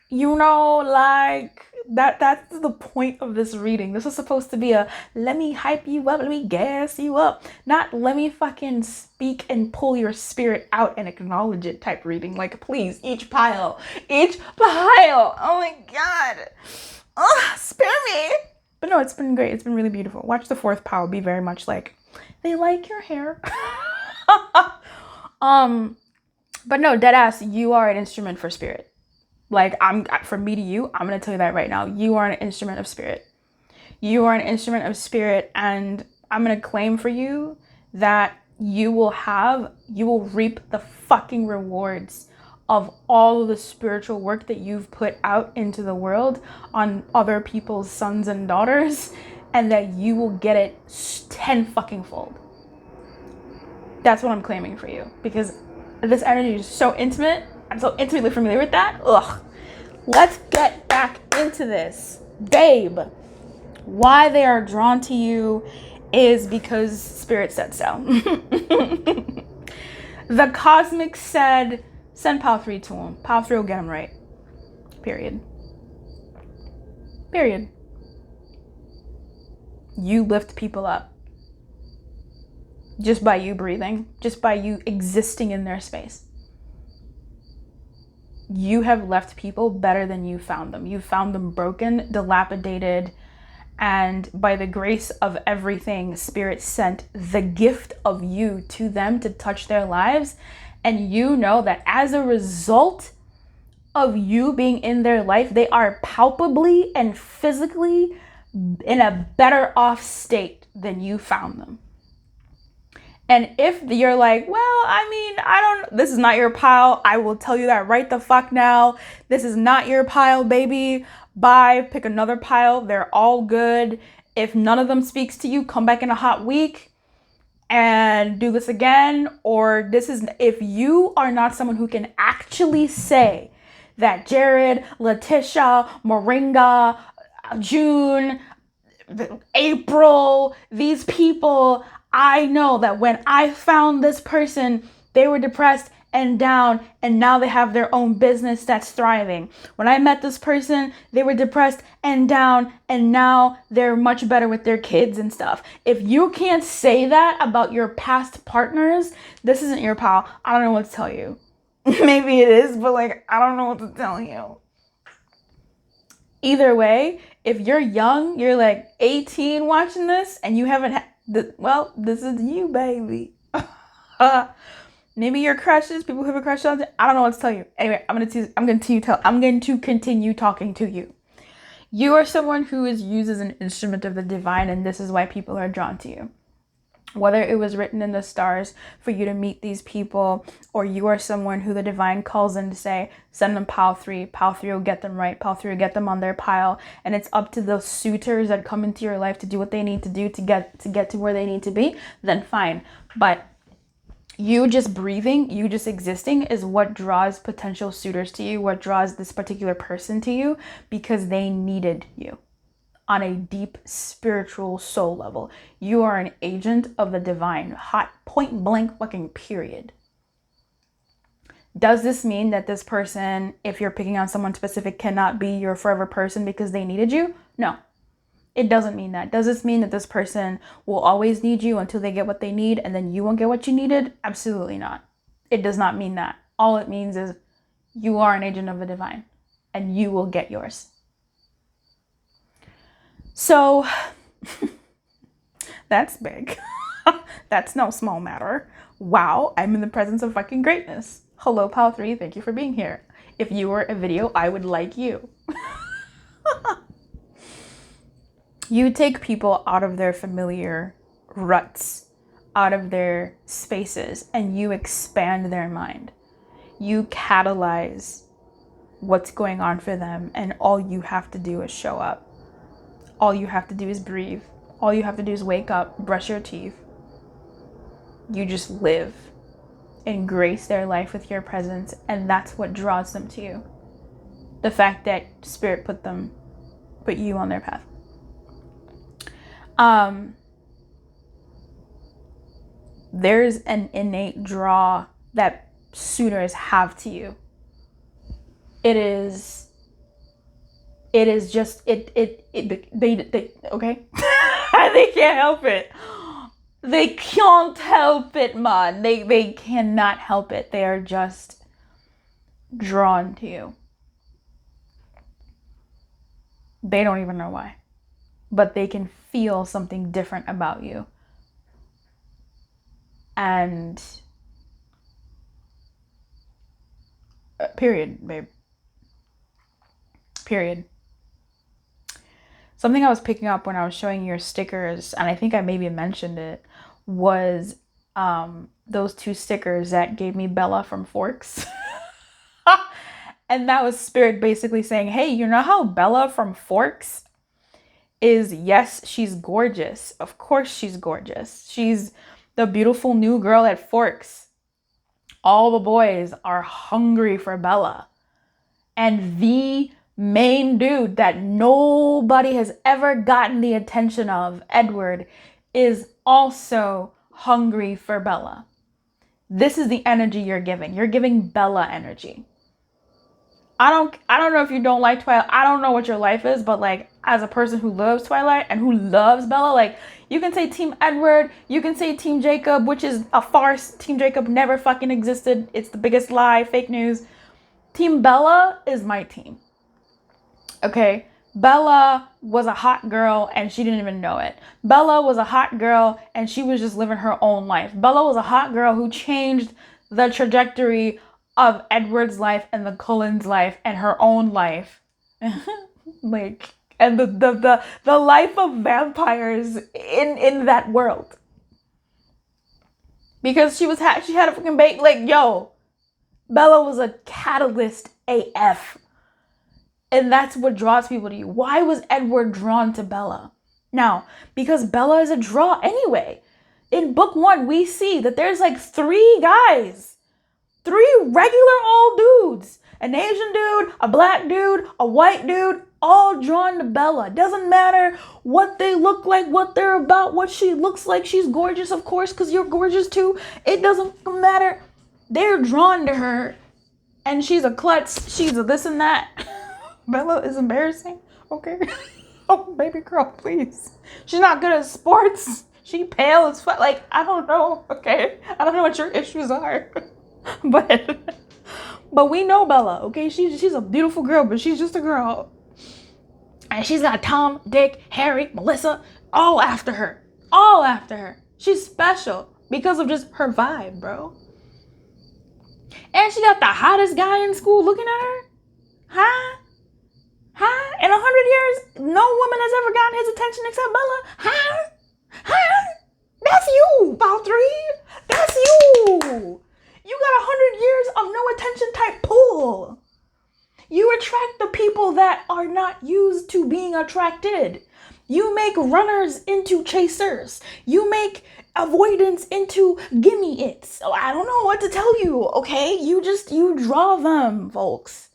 you know, like that's the point of this reading. This is supposed to be a let me hype you up, let me gas you up, not let me fucking speak and pull your spirit out and acknowledge it type reading. Like, please, each pile. Oh my god, spare me. But no, it's been great. It's been really beautiful. Watch the 4th pile be very much like, they like your hair. But no, deadass, you are an instrument for spirit. Like, from me to you, I'm going to tell you that right now. You are an instrument of spirit. You are an instrument of spirit. And I'm going to claim for you that you will reap the fucking rewards of all of the spiritual work that you've put out into the world on other people's sons and daughters. And that you will get it 10 fucking fold. That's what I'm claiming for you. Because this energy is so intimate. I'm so intimately familiar with that. Ugh. Let's get back into this. Babe, why they are drawn to you is because spirit said so. The cosmic said, send POW 3 to him. POW 3 will get him right. Period. You lift people up. Just by you breathing. Just by you existing in their space. You have left people better than you found them. You found them broken, dilapidated, and by the grace of everything, Spirit sent the gift of you to them to touch their lives. And you know that as a result of you being in their life, they are palpably and physically in a better off state than you found them. And if you're like, well, I mean, this is not your pile. I will tell you that right the fuck now. This is not your pile, baby. Bye, pick another pile. They're all good. If none of them speaks to you, come back in a hot week and do this again. Or this is, if you are not someone who can actually say that Jared, Letitia, Moringa, June, April, these people, I know that when I found this person, they were depressed and down, and now they have their own business that's thriving. When I met this person, they were depressed and down, and now they're much better with their kids and stuff. If you can't say that about your past partners, this isn't your pal. I don't know what to tell you. Maybe it is, but like, I don't know what to tell you. Either way, if you're young, you're like 18 watching this, and you haven't well, this is you, baby. Maybe your crushes, people who have a crush on it. I don't know what to tell you. Anyway, I'm going to continue talking to you. You are someone who is used as an instrument of the divine, and this is why people are drawn to you. Whether it was written in the stars for you to meet these people, or you are someone who the divine calls in to say, send them pile 3. Pile 3 will get them right. Pile 3 will get them on their pile. And it's up to those suitors that come into your life to do what they need to do to get to where they need to be, then fine. But you just breathing, you just existing is what draws potential suitors to you, what draws this particular person to you, because they needed you on a deep spiritual soul level. You are an agent of the divine, hot, point blank fucking period. Does this mean that this person, if you're picking on someone specific, cannot be your forever person because they needed you? No. It doesn't mean that. Does this mean that this person will always need you until they get what they need and then you won't get what you needed? Absolutely not. It does not mean that. All it means is you are an agent of the divine and you will get yours. So that's big. That's no small matter. Wow, I'm in the presence of fucking greatness. Hello, Pal 3. Thank you for being here. If you were a video, I would like you. You take people out of their familiar ruts, out of their spaces, and you expand their mind. You catalyze what's going on for them, and all you have to do is show up. All you have to do is breathe. All you have to do is wake up, brush your teeth. You just live and grace their life with your presence, and that's what draws them to you. The fact that Spirit put you on their path. There's an innate draw that suitors have to you. It is just they okay. They can't help it. They can't help it, man. They cannot help it. They are just drawn to you. They don't even know why, but they can feel something different about you. And period, babe. Period. Something I was picking up when I was showing your stickers, and I think I maybe mentioned it, was those 2 stickers that gave me Bella from Forks. And that was Spirit basically saying, hey, you know how Bella from Forks is, yes, she's gorgeous. Of course she's gorgeous. She's the beautiful new girl at Forks. All the boys are hungry for Bella. And the main dude that nobody has ever gotten the attention of, Edward, is also hungry for Bella. This is the energy you're giving. You're giving Bella energy. I don't know if you don't like Twilight. I don't know what your life is, but like, as a person who loves Twilight and who loves Bella, like, you can say Team Edward, you can say Team Jacob, which is a farce. Team Jacob never fucking existed. It's the biggest lie, fake news. Team Bella is my team. Okay? Bella was a hot girl and she didn't even know it. Bella was a hot girl and she was just living her own life. Bella was a hot girl who changed the trajectory of Edward's life and the Cullens' life and her own life. Like, and the life of vampires in that world. Because she had a fucking like, yo, Bella was a catalyst AF. And that's what draws people to you. Why was Edward drawn to Bella? Now, because Bella is a draw anyway. In book 1, we see that there's like 3 guys. 3 regular old dudes. An Asian dude, a black dude, a white dude, all drawn to Bella. Doesn't matter what they look like, what they're about, what she looks like. She's gorgeous, of course, because you're gorgeous too. It doesn't matter. They're drawn to her. And she's a klutz. She's a this and that. Bella is embarrassing. Okay. Oh, baby girl, please. She's not good at sports. She pale as fuck. Like, I don't know. Okay. I don't know what your issues are. But we know Bella, okay? She's a beautiful girl, but she's just a girl. And she's got Tom, Dick, Harry, Melissa, all after her. All after her. She's special because of just her vibe, bro. And she got the hottest guy in school looking at her. Huh? In 100 years, no woman has ever gotten his attention except Bella. That's you, Valtteri. That's you. You got 100 years of no attention type pull. You attract the people that are not used to being attracted. You make runners into chasers. You make avoidance into gimme it. So I don't know what to tell you, okay? You draw them, folks.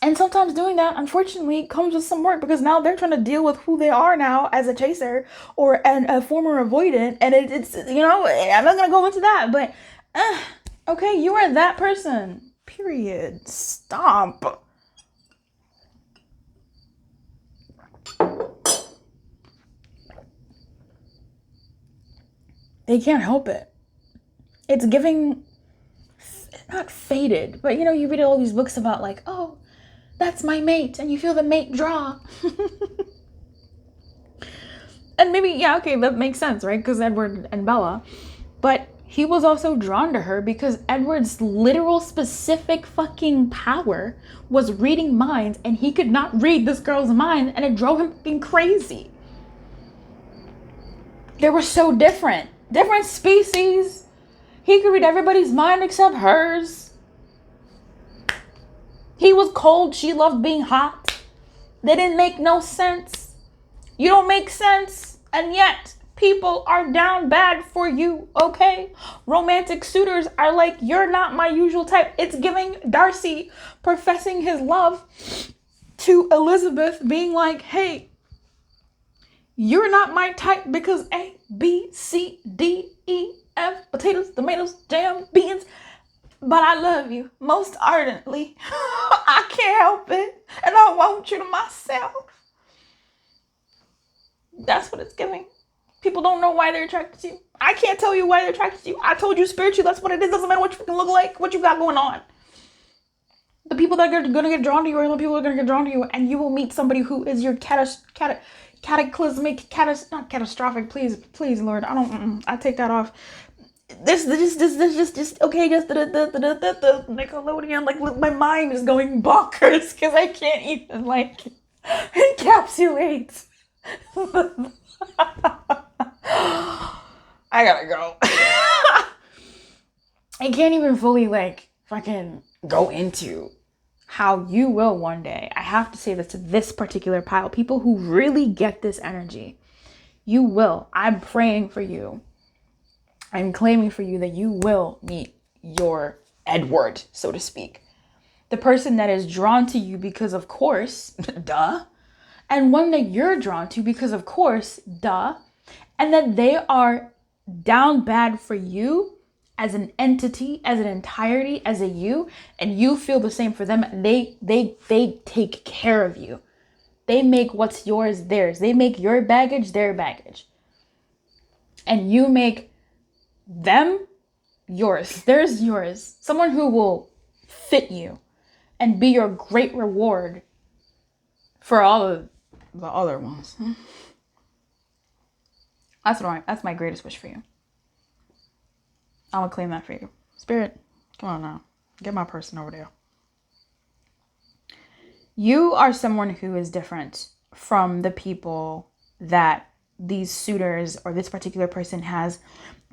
And sometimes doing that, unfortunately, comes with some work because now they're trying to deal with who they are now as a chaser or a former avoidant. And it's, I'm not going to go into that, but, okay, you are that person. Period. Stop. They can't help it. It's giving, not faded, but you read all these books about like, oh, that's my mate, and you feel the mate draw. And maybe, yeah, okay, that makes sense, right? Because Edward and Bella. But he was also drawn to her because Edward's literal specific fucking power was reading minds, and he could not read this girl's mind, and it drove him fucking crazy. They were so different. Different species. He could read everybody's mind except hers. He was cold. She loved being hot. They didn't make no sense. You don't make sense. And yet, people are down bad for you, okay? Romantic suitors are like, you're not my usual type. It's giving Darcy professing his love to Elizabeth being like, hey, you're not my type because A, B, C, D, E, F, potatoes, tomatoes, jam, beans. But I love you most ardently. I can't help it. And I want you to myself. That's what it's giving. People don't know why they're attracted to you. I can't tell you why they're attracted to you. I told you spiritually, that's what it is. Doesn't matter what you can look like, what you got going on. The people that are going to get drawn to you are the people that are going to get drawn to you. And you will meet somebody who is your cataclysmic, not catastrophic, please, Lord. I take that off. This okay, just the Nickelodeon, like my mind is going bonkers because I can't even like encapsulate. I gotta go. I can't even fully like fucking go into how you will one day. I have to say this to this particular pile. People who really get this energy, you will. I'm praying for you. I'm claiming for you that you will meet your Edward, so to speak. The person that is drawn to you because of course, duh. And one that you're drawn to because of course, duh. And that they are down bad for you as an entity, as an entirety, as a you. And you feel the same for them. They take care of you. They make what's yours theirs. They make your baggage their baggage. And you make them yours. There's yours. Someone who will fit you and be your great reward for all of the other ones. That's my greatest wish for you. I'm gonna claim that for you. Spirit, come on now. Get my person over there. You are someone who is different from the people that these suitors or this particular person has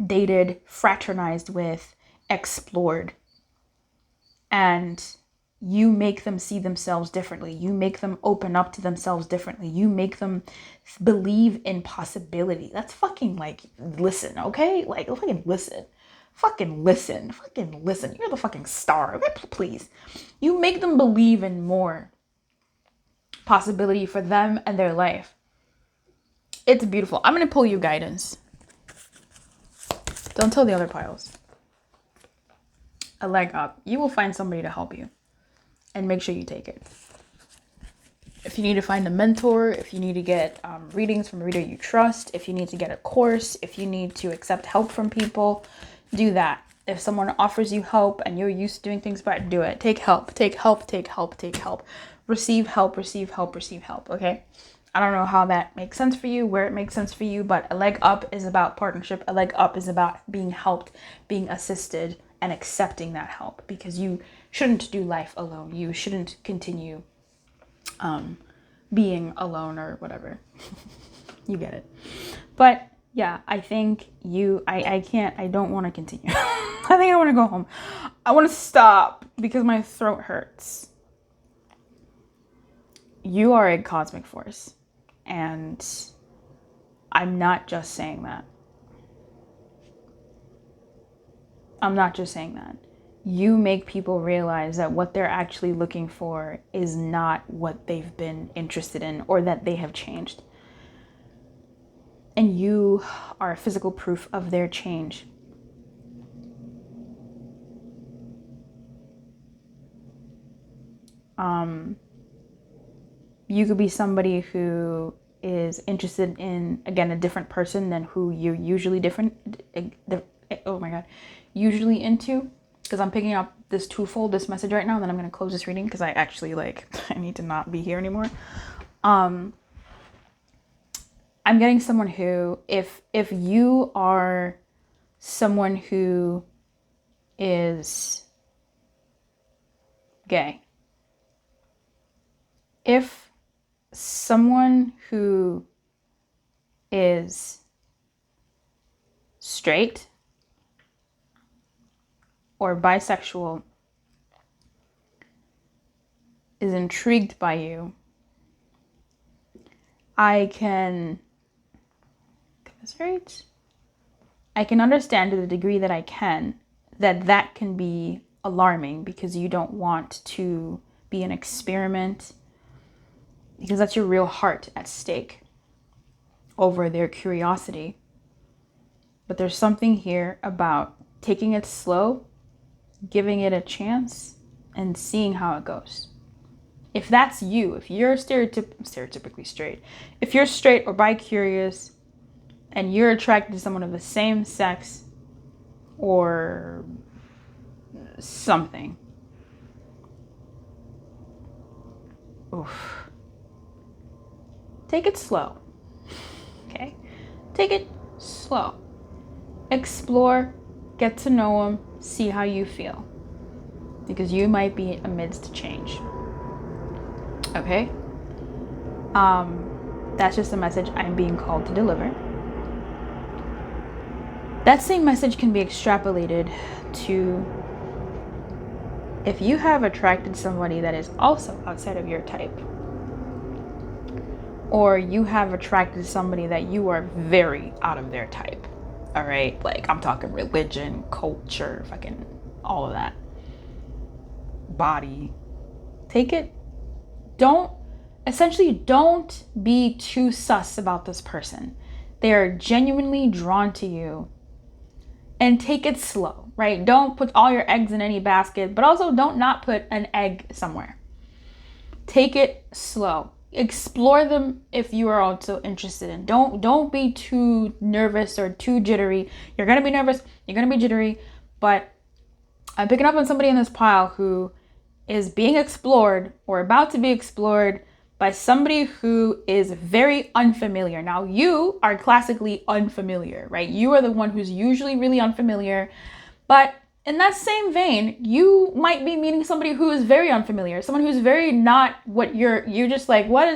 dated, fraternized with, explored. And you make them see themselves differently. You make them open up to themselves differently. You make them believe in possibility. That's fucking like, listen, okay? Like, fucking listen. Fucking listen. Fucking listen. You're the fucking star. Okay, please. You make them believe in more possibility for them and their life. It's beautiful. I'm going to pull you guidance. Don't tell the other piles. A leg up. You will find somebody to help you. And make sure you take it. If you need to find a mentor, if you need to get readings from a reader you trust, if you need to get a course, if you need to accept help from people, do that. If someone offers you help and you're used to doing things, but do it. Take help, take help, take help, take help. Receive help, receive help, receive help, okay? I don't know how that makes sense for you, where it makes sense for you, but a leg up is about partnership. A leg up is about being helped, being assisted, and accepting that help, because you shouldn't do life alone. You shouldn't continue being alone or whatever. You get it. But yeah, I think I don't want to continue. I think I want to go home. I want to stop because my throat hurts. You are a cosmic force, and I'm not just saying that. I'm not just saying that. You make people realize that what they're actually looking for is not what they've been interested in or that they have changed. And you are physical proof of their change. You could be somebody who is interested in, again, a different person than who you're usually usually into. Because I'm picking up this this message right now, and then I'm going to close this reading because I actually I need to not be here anymore. I'm getting someone who, if you are someone who is gay, if someone who is straight or bisexual is intrigued by you, I can understand to the degree that I can that can be alarming, because you don't want to be an experiment, because that's your real heart at stake over their curiosity. But there's something here about taking it slow, giving it a chance, and seeing how it goes. If that's you, if you're stereotypically straight, if you're straight or bi-curious and you're attracted to someone of the same sex or something, take it slow, okay? Take it slow. Explore, get to know them, see how you feel, because you might be amidst change. Okay? That's just a message I'm being called to deliver. That same message can be extrapolated to if you have attracted somebody that is also outside of your type, or you have attracted somebody that you are very out of their type. All right? Like, I'm talking religion, culture, fucking all of that. Body. Take it. Don't be too sus about this person. They are genuinely drawn to you. And take it slow, right? Don't put all your eggs in any basket, but also don't not put an egg somewhere. Take it slow. Explore them if you are also interested in. Don't be too nervous or too jittery. You're gonna be nervous, you're gonna be jittery, but I'm picking up on somebody in this pile who is being explored or about to be explored by somebody who is very unfamiliar. Now, you are classically unfamiliar, right? You are the one who's usually really unfamiliar, but in that same vein, you might be meeting somebody who is very unfamiliar, someone who's very not what you're just like, what?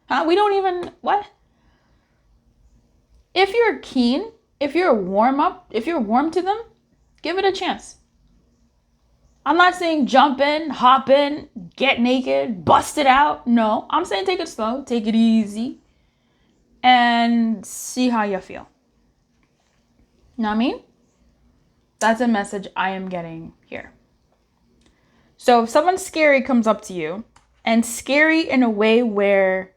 Huh? We don't even, what? If you're keen, if you're warm to them, give it a chance. I'm not saying jump in, hop in, get naked, bust it out. No, I'm saying take it slow, take it easy, and see how you feel. You know what I mean? That's a message I am getting here. So if someone scary comes up to you, and scary in a way where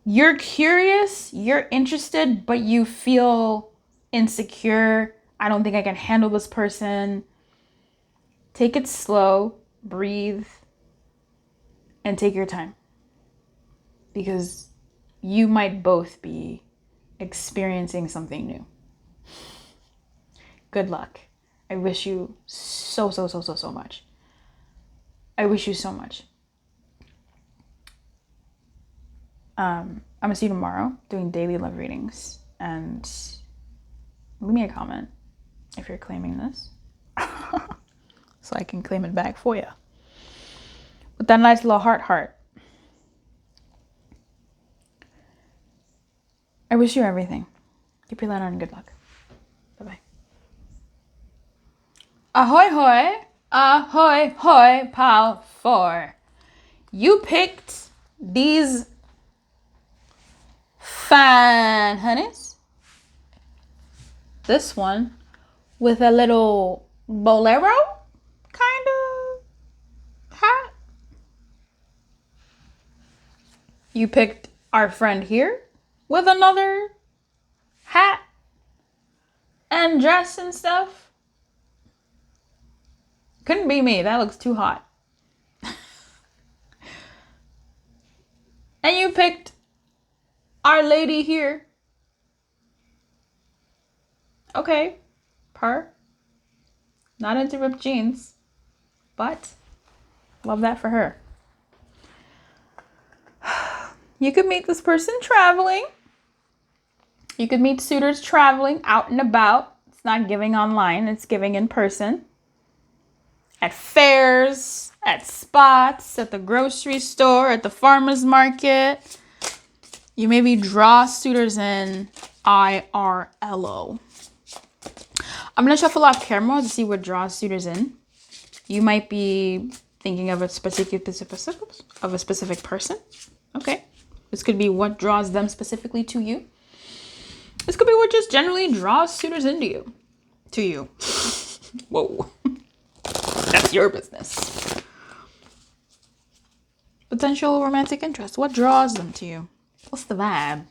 you're curious, you're interested, but you feel insecure, I don't think I can handle this person, take it slow, breathe, and take your time. Because you might both be experiencing something new. Good luck. I wish you so much. I wish you so much. I'm gonna see you tomorrow doing daily love readings, and leave me a comment if you're claiming this so I can claim it back for you with that nice little heart. I wish you everything. Keep your light on and good luck. Bye-bye. Ahoy hoy, ahoy hoy, pal 4. You picked these fine honeys. This one with a little bolero kind of hat. You picked our friend here with another hat and dress and stuff. Couldn't be me. That looks too hot. And you picked our lady here. Okay. Per. Not into ripped jeans. But love that for her. You could meet this person traveling. You could meet suitors traveling out and about. It's not giving online. It's giving in person. At fairs, at spots, at the grocery store, at the farmer's market. You maybe draw suitors in IRLO. I'm going to shuffle off camera to see what draws suitors in. You might be thinking of a specific person. Okay. This could be what draws them specifically to you. This could be what just generally draws suitors into you. To you. Whoa. That's your business. Potential romantic interest. What draws them to you? What's the vibe?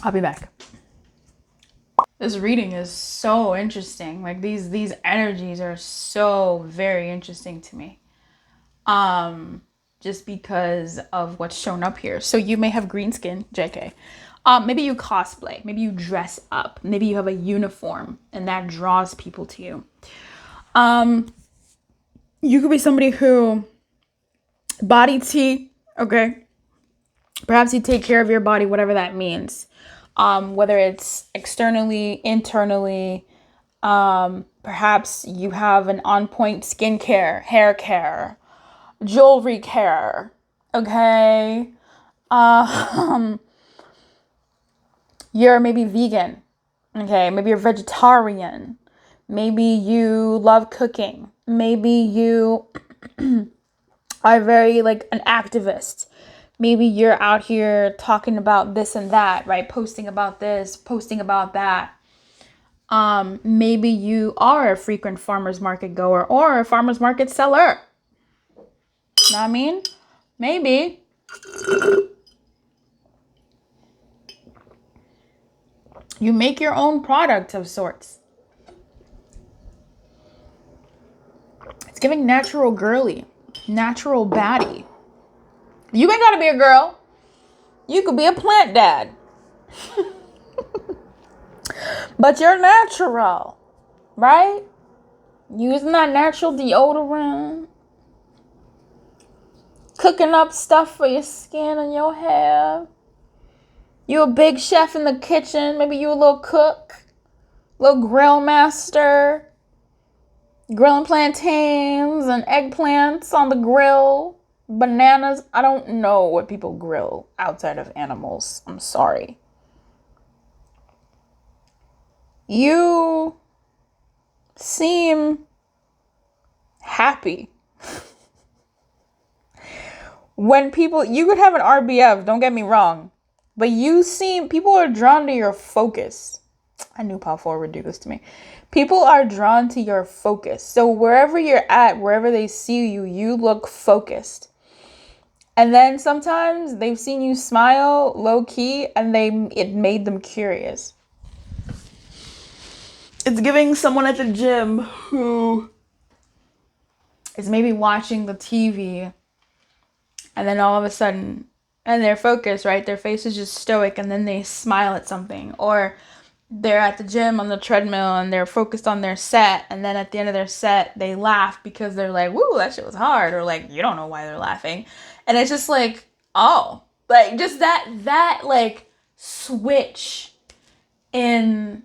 I'll be back. This reading is so interesting. Like these energies are so very interesting to me. Just because of what's shown up here. So you may have green skin, JK. Maybe you cosplay, maybe you dress up, maybe you have a uniform and that draws people to you. You could be somebody who body tea, okay? Perhaps you take care of your body, whatever that means. Whether it's externally, internally, perhaps you have an on-point skincare, hair care, jewelry care, okay? You're maybe vegan, okay? Maybe you're vegetarian. Maybe you love cooking. Maybe you are very like an activist. Maybe you're out here talking about this and that, right? Posting about this, posting about that. Maybe you are a frequent farmer's market goer or a farmer's market seller. Know what I mean? Maybe. You make your own product of sorts. It's giving natural girly, natural baddie. You ain't gotta be a girl. You could be a plant dad. But you're natural, right? Using that natural deodorant. Cooking up stuff for your skin and your hair. You a big chef in the kitchen. Maybe you a little cook. Little grill master. Grilling plantains and eggplants on the grill. Bananas. I don't know what people grill outside of animals. I'm sorry. You seem happy. When people, you could have an RBF, don't get me wrong, but people are drawn to your focus. I knew Paul Ford would do this to me. People are drawn to your focus. So wherever you're at, wherever they see you, you look focused. And then sometimes they've seen you smile low key and it made them curious. It's giving someone at the gym who is maybe watching the TV and then all of a sudden, and they're focused, right? Their face is just stoic and then they smile at something. Or they're at the gym on the treadmill and they're focused on their set, and then at the end of their set they laugh because they're like, woo, that shit was hard, or like, you don't know why they're laughing. And it's just like, oh, like just that like switch in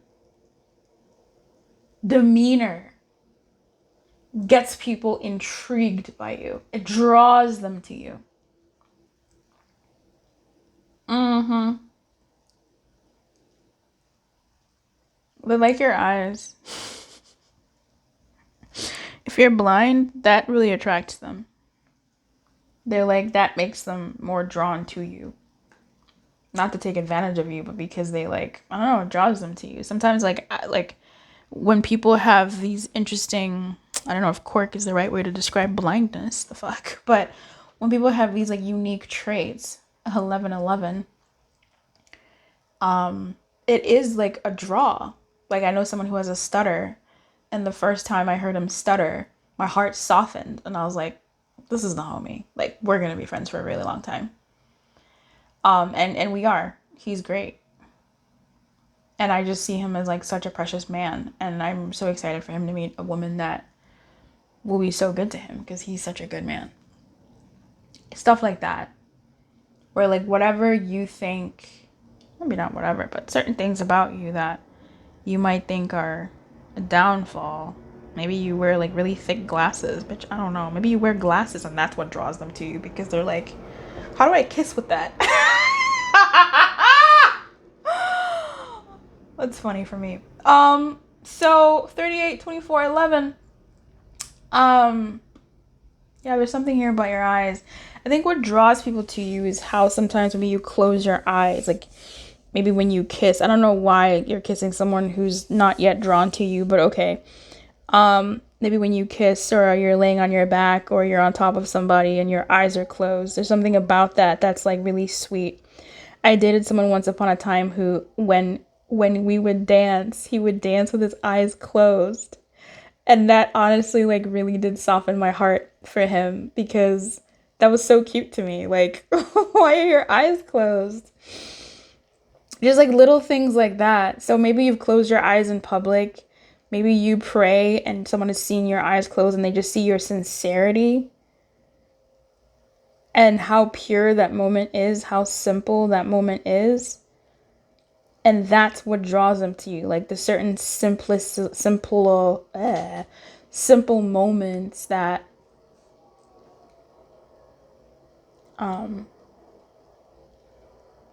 demeanor gets people intrigued by you. It draws them to you. They like your eyes. If you're blind, that really attracts them. They're like, that makes them more drawn to you. Not to take advantage of you, but because they like, I don't know, it draws them to you. Sometimes like when people have these interesting, I don't know if quirk is the right way to describe blindness, the fuck, but when people have these like unique traits, 1111, it is like a draw. Like I know someone who has a stutter, and the first time I heard him stutter, my heart softened and I was like, this is the homie. Like, we're gonna be friends for a really long time. And we are. He's great. And I just see him as like such a precious man, and I'm so excited for him to meet a woman that will be so good to him because he's such a good man. Stuff like that. Where like whatever you think, maybe not whatever, but certain things about you that you might think are a downfall. Maybe you wear like really thick glasses, bitch. I don't know. Maybe you wear glasses and that's what draws them to you because they're like, how do I kiss with that? That's funny for me. So 38, 24, 11. Yeah, there's something here about your eyes. I think what draws people to you is how sometimes maybe you close your eyes. Like maybe when you kiss. I don't know why you're kissing someone who's not yet drawn to you, but okay. Maybe when you kiss or you're laying on your back or you're on top of somebody and your eyes are closed. There's something about that that's like really sweet. I dated someone once upon a time who when we would dance, he would dance with his eyes closed. And that honestly like really did soften my heart for him because that was so cute to me. Like, why are your eyes closed? Just like little things like that. So maybe you've closed your eyes in public. Maybe you pray and someone has seen your eyes closed and they just see your sincerity and how pure that moment is, how simple that moment is. And that's what draws them to you. Like the certain simple moments that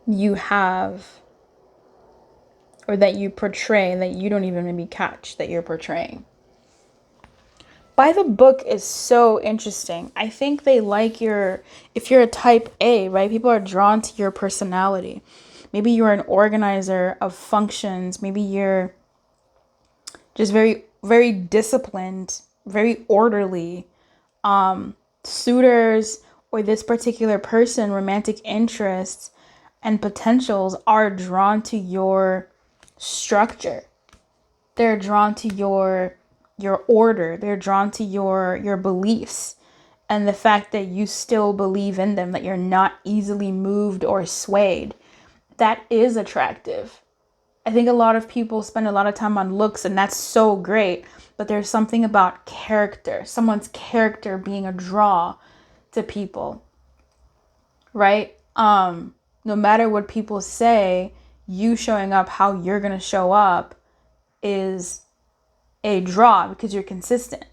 you have or that you portray that you don't even maybe catch that you're portraying. By the book is so interesting. I think they like if you're a type A, right? People are drawn to your personality. Maybe you're an organizer of functions. Maybe you're just very, very disciplined, very orderly. Suitors or this particular person, romantic interests and potentials are drawn to your structure. They're drawn to your order. They're drawn to your beliefs and the fact that you still believe in them, that you're not easily moved or swayed. That is attractive. I think a lot of people spend a lot of time on looks, and that's so great, but there's something about character, someone's character being a draw to people, right? No matter what people say, you showing up how you're going to show up is a draw because you're consistent.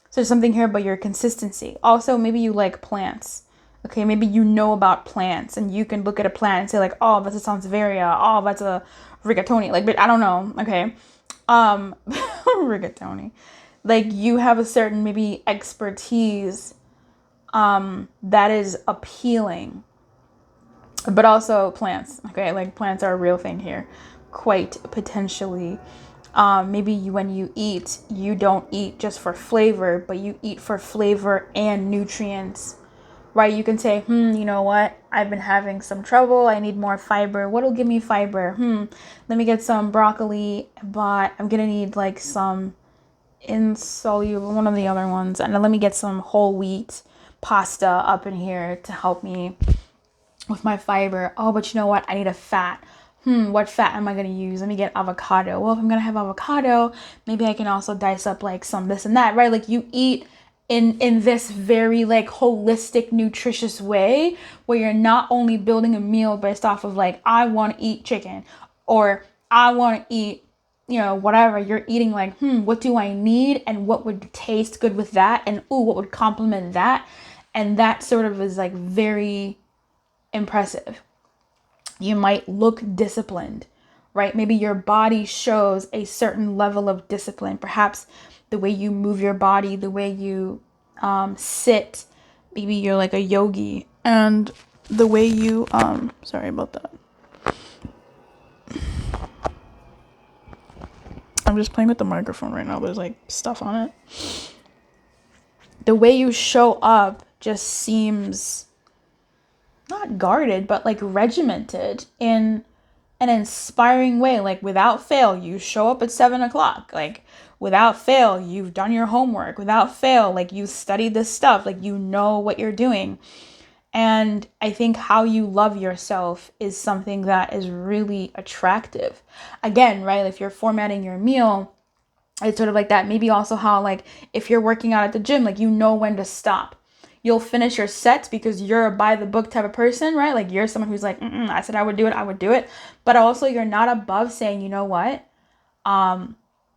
So there's something here about your consistency. Also, maybe you like plants. Okay, maybe you know about plants and you can look at a plant and say like, oh, that's a sansevieria. Oh, that's a rigatoni. Like, but I don't know. Okay. rigatoni. Like you have a certain maybe expertise that is appealing. But also plants, okay? Like plants are a real thing here, quite potentially. Maybe when you eat, you don't eat just for flavor, but you eat for flavor and nutrients, right? You can say, you know what? I've been having some trouble. I need more fiber. What'll give me fiber? Let me get some broccoli, but I'm gonna need like some insoluble, one of the other ones. And then let me get some whole wheat pasta up in here to help me with my fiber. Oh, but you know what? I need a fat. What fat am I going to use? Let me get avocado. Well, if I'm going to have avocado, maybe I can also dice up like some this and that, right? Like you eat in this very like holistic, nutritious way where you're not only building a meal based off of like, I want to eat chicken or I want to eat, whatever. You're eating like, what do I need? And what would taste good with that? And what would complement that? And that sort of is like very impressive. You might look disciplined, right? Maybe your body shows a certain level of discipline. Perhaps the way you move your body, the way you sit. Maybe you're like a yogi, and the way you sorry about that. I'm just playing with the microphone right now. There's like stuff on it. The way you show up just seems not guarded, but like regimented in an inspiring way. Like without fail, you show up at 7:00. Like without fail, you've done your homework. Without fail, like you studied this stuff. Like you know what you're doing. And I think how you love yourself is something that is really attractive. Again, right? If you're formatting your meal, it's sort of like that. Maybe also how like if you're working out at the gym, like you know when to stop. You'll finish your sets because you're a by the book type of person, right? Like you're someone who's like, I said I would do it, I would do it. But also you're not above saying, you know what?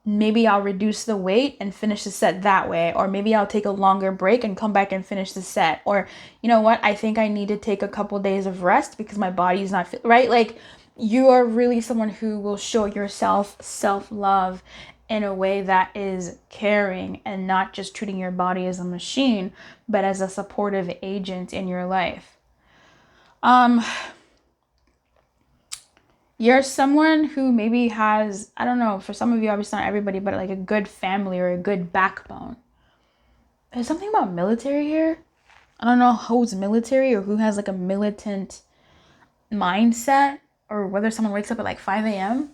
Maybe I'll reduce the weight and finish the set that way. Or maybe I'll take a longer break and come back and finish the set. Or you know what? I think I need to take a couple days of rest because my body's not fit, right? Like you are really someone who will show yourself self-love in a way that is caring and not just treating your body as a machine, but as a supportive agent in your life. You're someone who maybe has, I don't know, for some of you, obviously not everybody, but like a good family or a good backbone. There's something about military here. I don't know who's military or who has like a militant mindset or whether someone wakes up at like 5 a.m.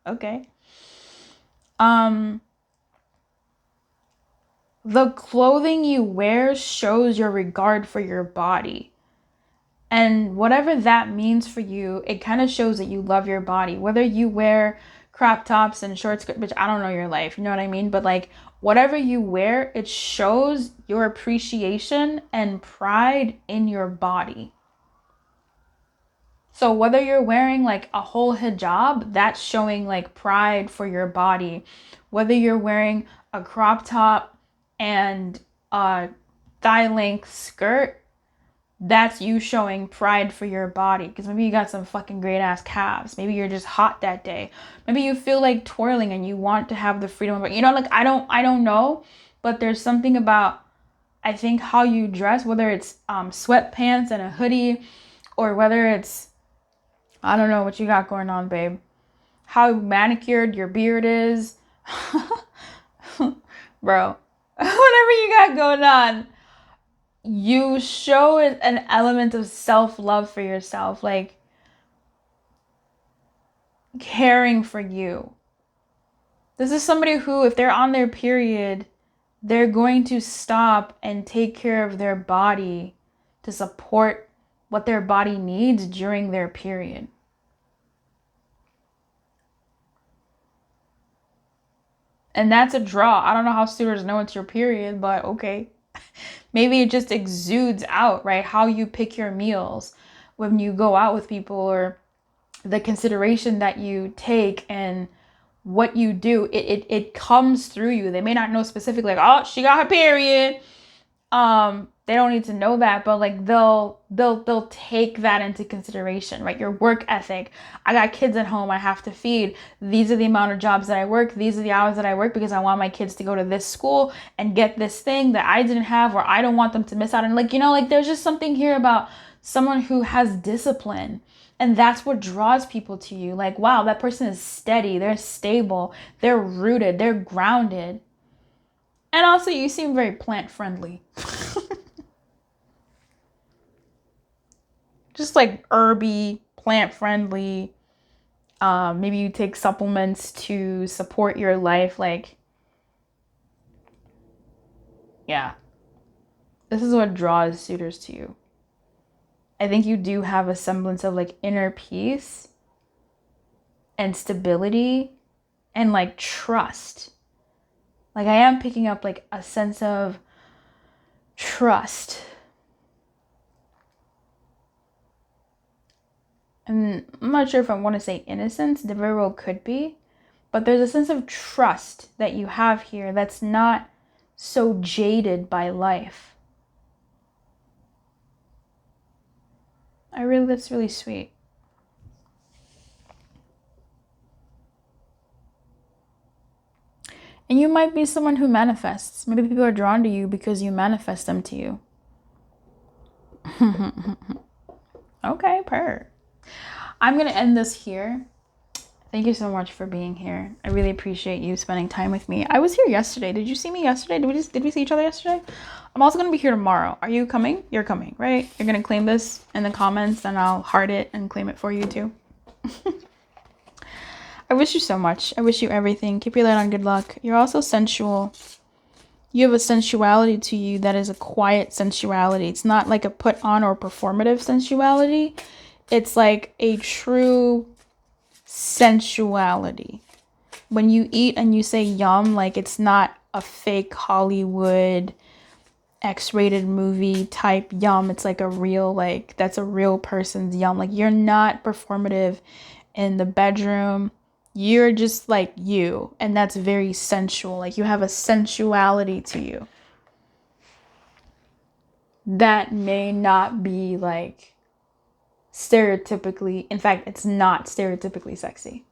Okay. The clothing you wear shows your regard for your body. And whatever that means for you, it kind of shows that you love your body. Whether you wear crop tops and short skirts, which I don't know your life, you know what I mean? But like whatever you wear, it shows your appreciation and pride in your body. So whether you're wearing like a whole hijab, that's showing like pride for your body. Whether you're wearing a crop top and a thigh length skirt, that's you showing pride for your body. Because maybe you got some fucking great ass calves. Maybe you're just hot that day. Maybe you feel like twirling and you want to have the freedom of, like I don't know, but there's something about, I think, how you dress, whether it's sweatpants and a hoodie or whether it's, I don't know what you got going on, babe. How manicured your beard is. Bro, whatever you got going on, you show an element of self-love for yourself, like caring for you. This is somebody who, if they're on their period, they're going to stop and take care of their body to support what their body needs during their period. And that's a draw. I don't know how suitors know it's your period, but okay. Maybe it just exudes out, right? How you pick your meals when you go out with people, or the consideration that you take and what you do, it comes through you. They may not know specifically, like, oh, she got her period. They don't need to know that, but like they'll take that into consideration, right? Your work ethic. I got kids at home I have to feed. These are the amount of jobs that I work. These are the hours that I work because I want my kids to go to this school and get this thing that I didn't have, or I don't want them to miss out. And like, like there's just something here about someone who has discipline. And that's what draws people to you. Like, wow, that person is steady, they're stable, they're rooted, they're grounded. And also you seem very plant friendly. Just like herby, plant friendly. Maybe you take supplements to support your life. Like, yeah, this is what draws suitors to you. I think you do have a semblance of like inner peace and stability and like trust. Like I am picking up like a sense of trust. And I'm not sure if I want to say innocence, there very well could be, but there's a sense of trust that you have here that's not so jaded by life. That's really sweet. And you might be someone who manifests. Maybe people are drawn to you because you manifest them to you. Okay, I'm going to end this here. Thank you so much for being here. I really appreciate you spending time with me. I was here yesterday. Did you see me yesterday? Did we see each other yesterday? I'm also going to be here tomorrow. Are you coming? You're coming, right? You're going to claim this in the comments and I'll heart it and claim it for you too. I wish you so much. I wish you everything. Keep your light on. Good luck. You're also sensual. You have a sensuality to you that is a quiet sensuality. It's not like a put on or performative sensuality. It's like a true sensuality. When you eat and you say yum, like it's not a fake Hollywood X-rated movie type yum. It's like a real, like that's a real person's yum. Like you're not performative in the bedroom. You're just like you, and that's very sensual. Like you have a sensuality to you that may not be like stereotypically, in fact, it's not stereotypically sexy.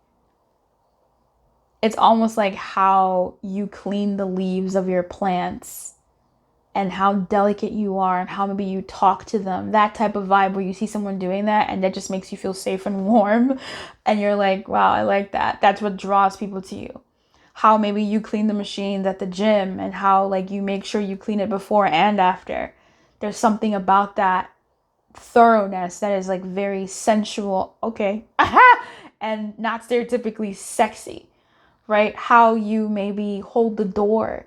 It's almost like how you clean the leaves of your plants and how delicate you are and how maybe you talk to them. That type of vibe where you see someone doing that and that just makes you feel safe and warm. And you're like, wow, I like that. That's what draws people to you. How maybe you clean the machines at the gym and how like you make sure you clean it before and after. There's something about that thoroughness that is like very sensual. Okay. And not stereotypically sexy, right? How you maybe hold the door.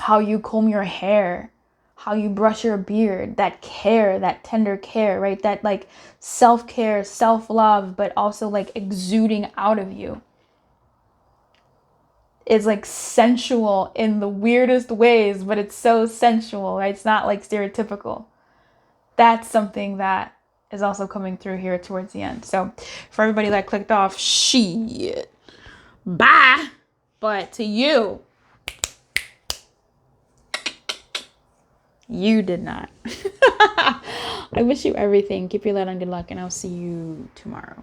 How you comb your hair, how you brush your beard, that care, that tender care, right? That like self-care, self-love, but also like exuding out of you is like sensual in the weirdest ways, but it's so sensual, right? It's not like stereotypical. That's something that is also coming through here towards the end. So for everybody that clicked off, shit, bye. But to you, you did not. I wish you everything. Keep your light on. Good luck. And I'll see you tomorrow.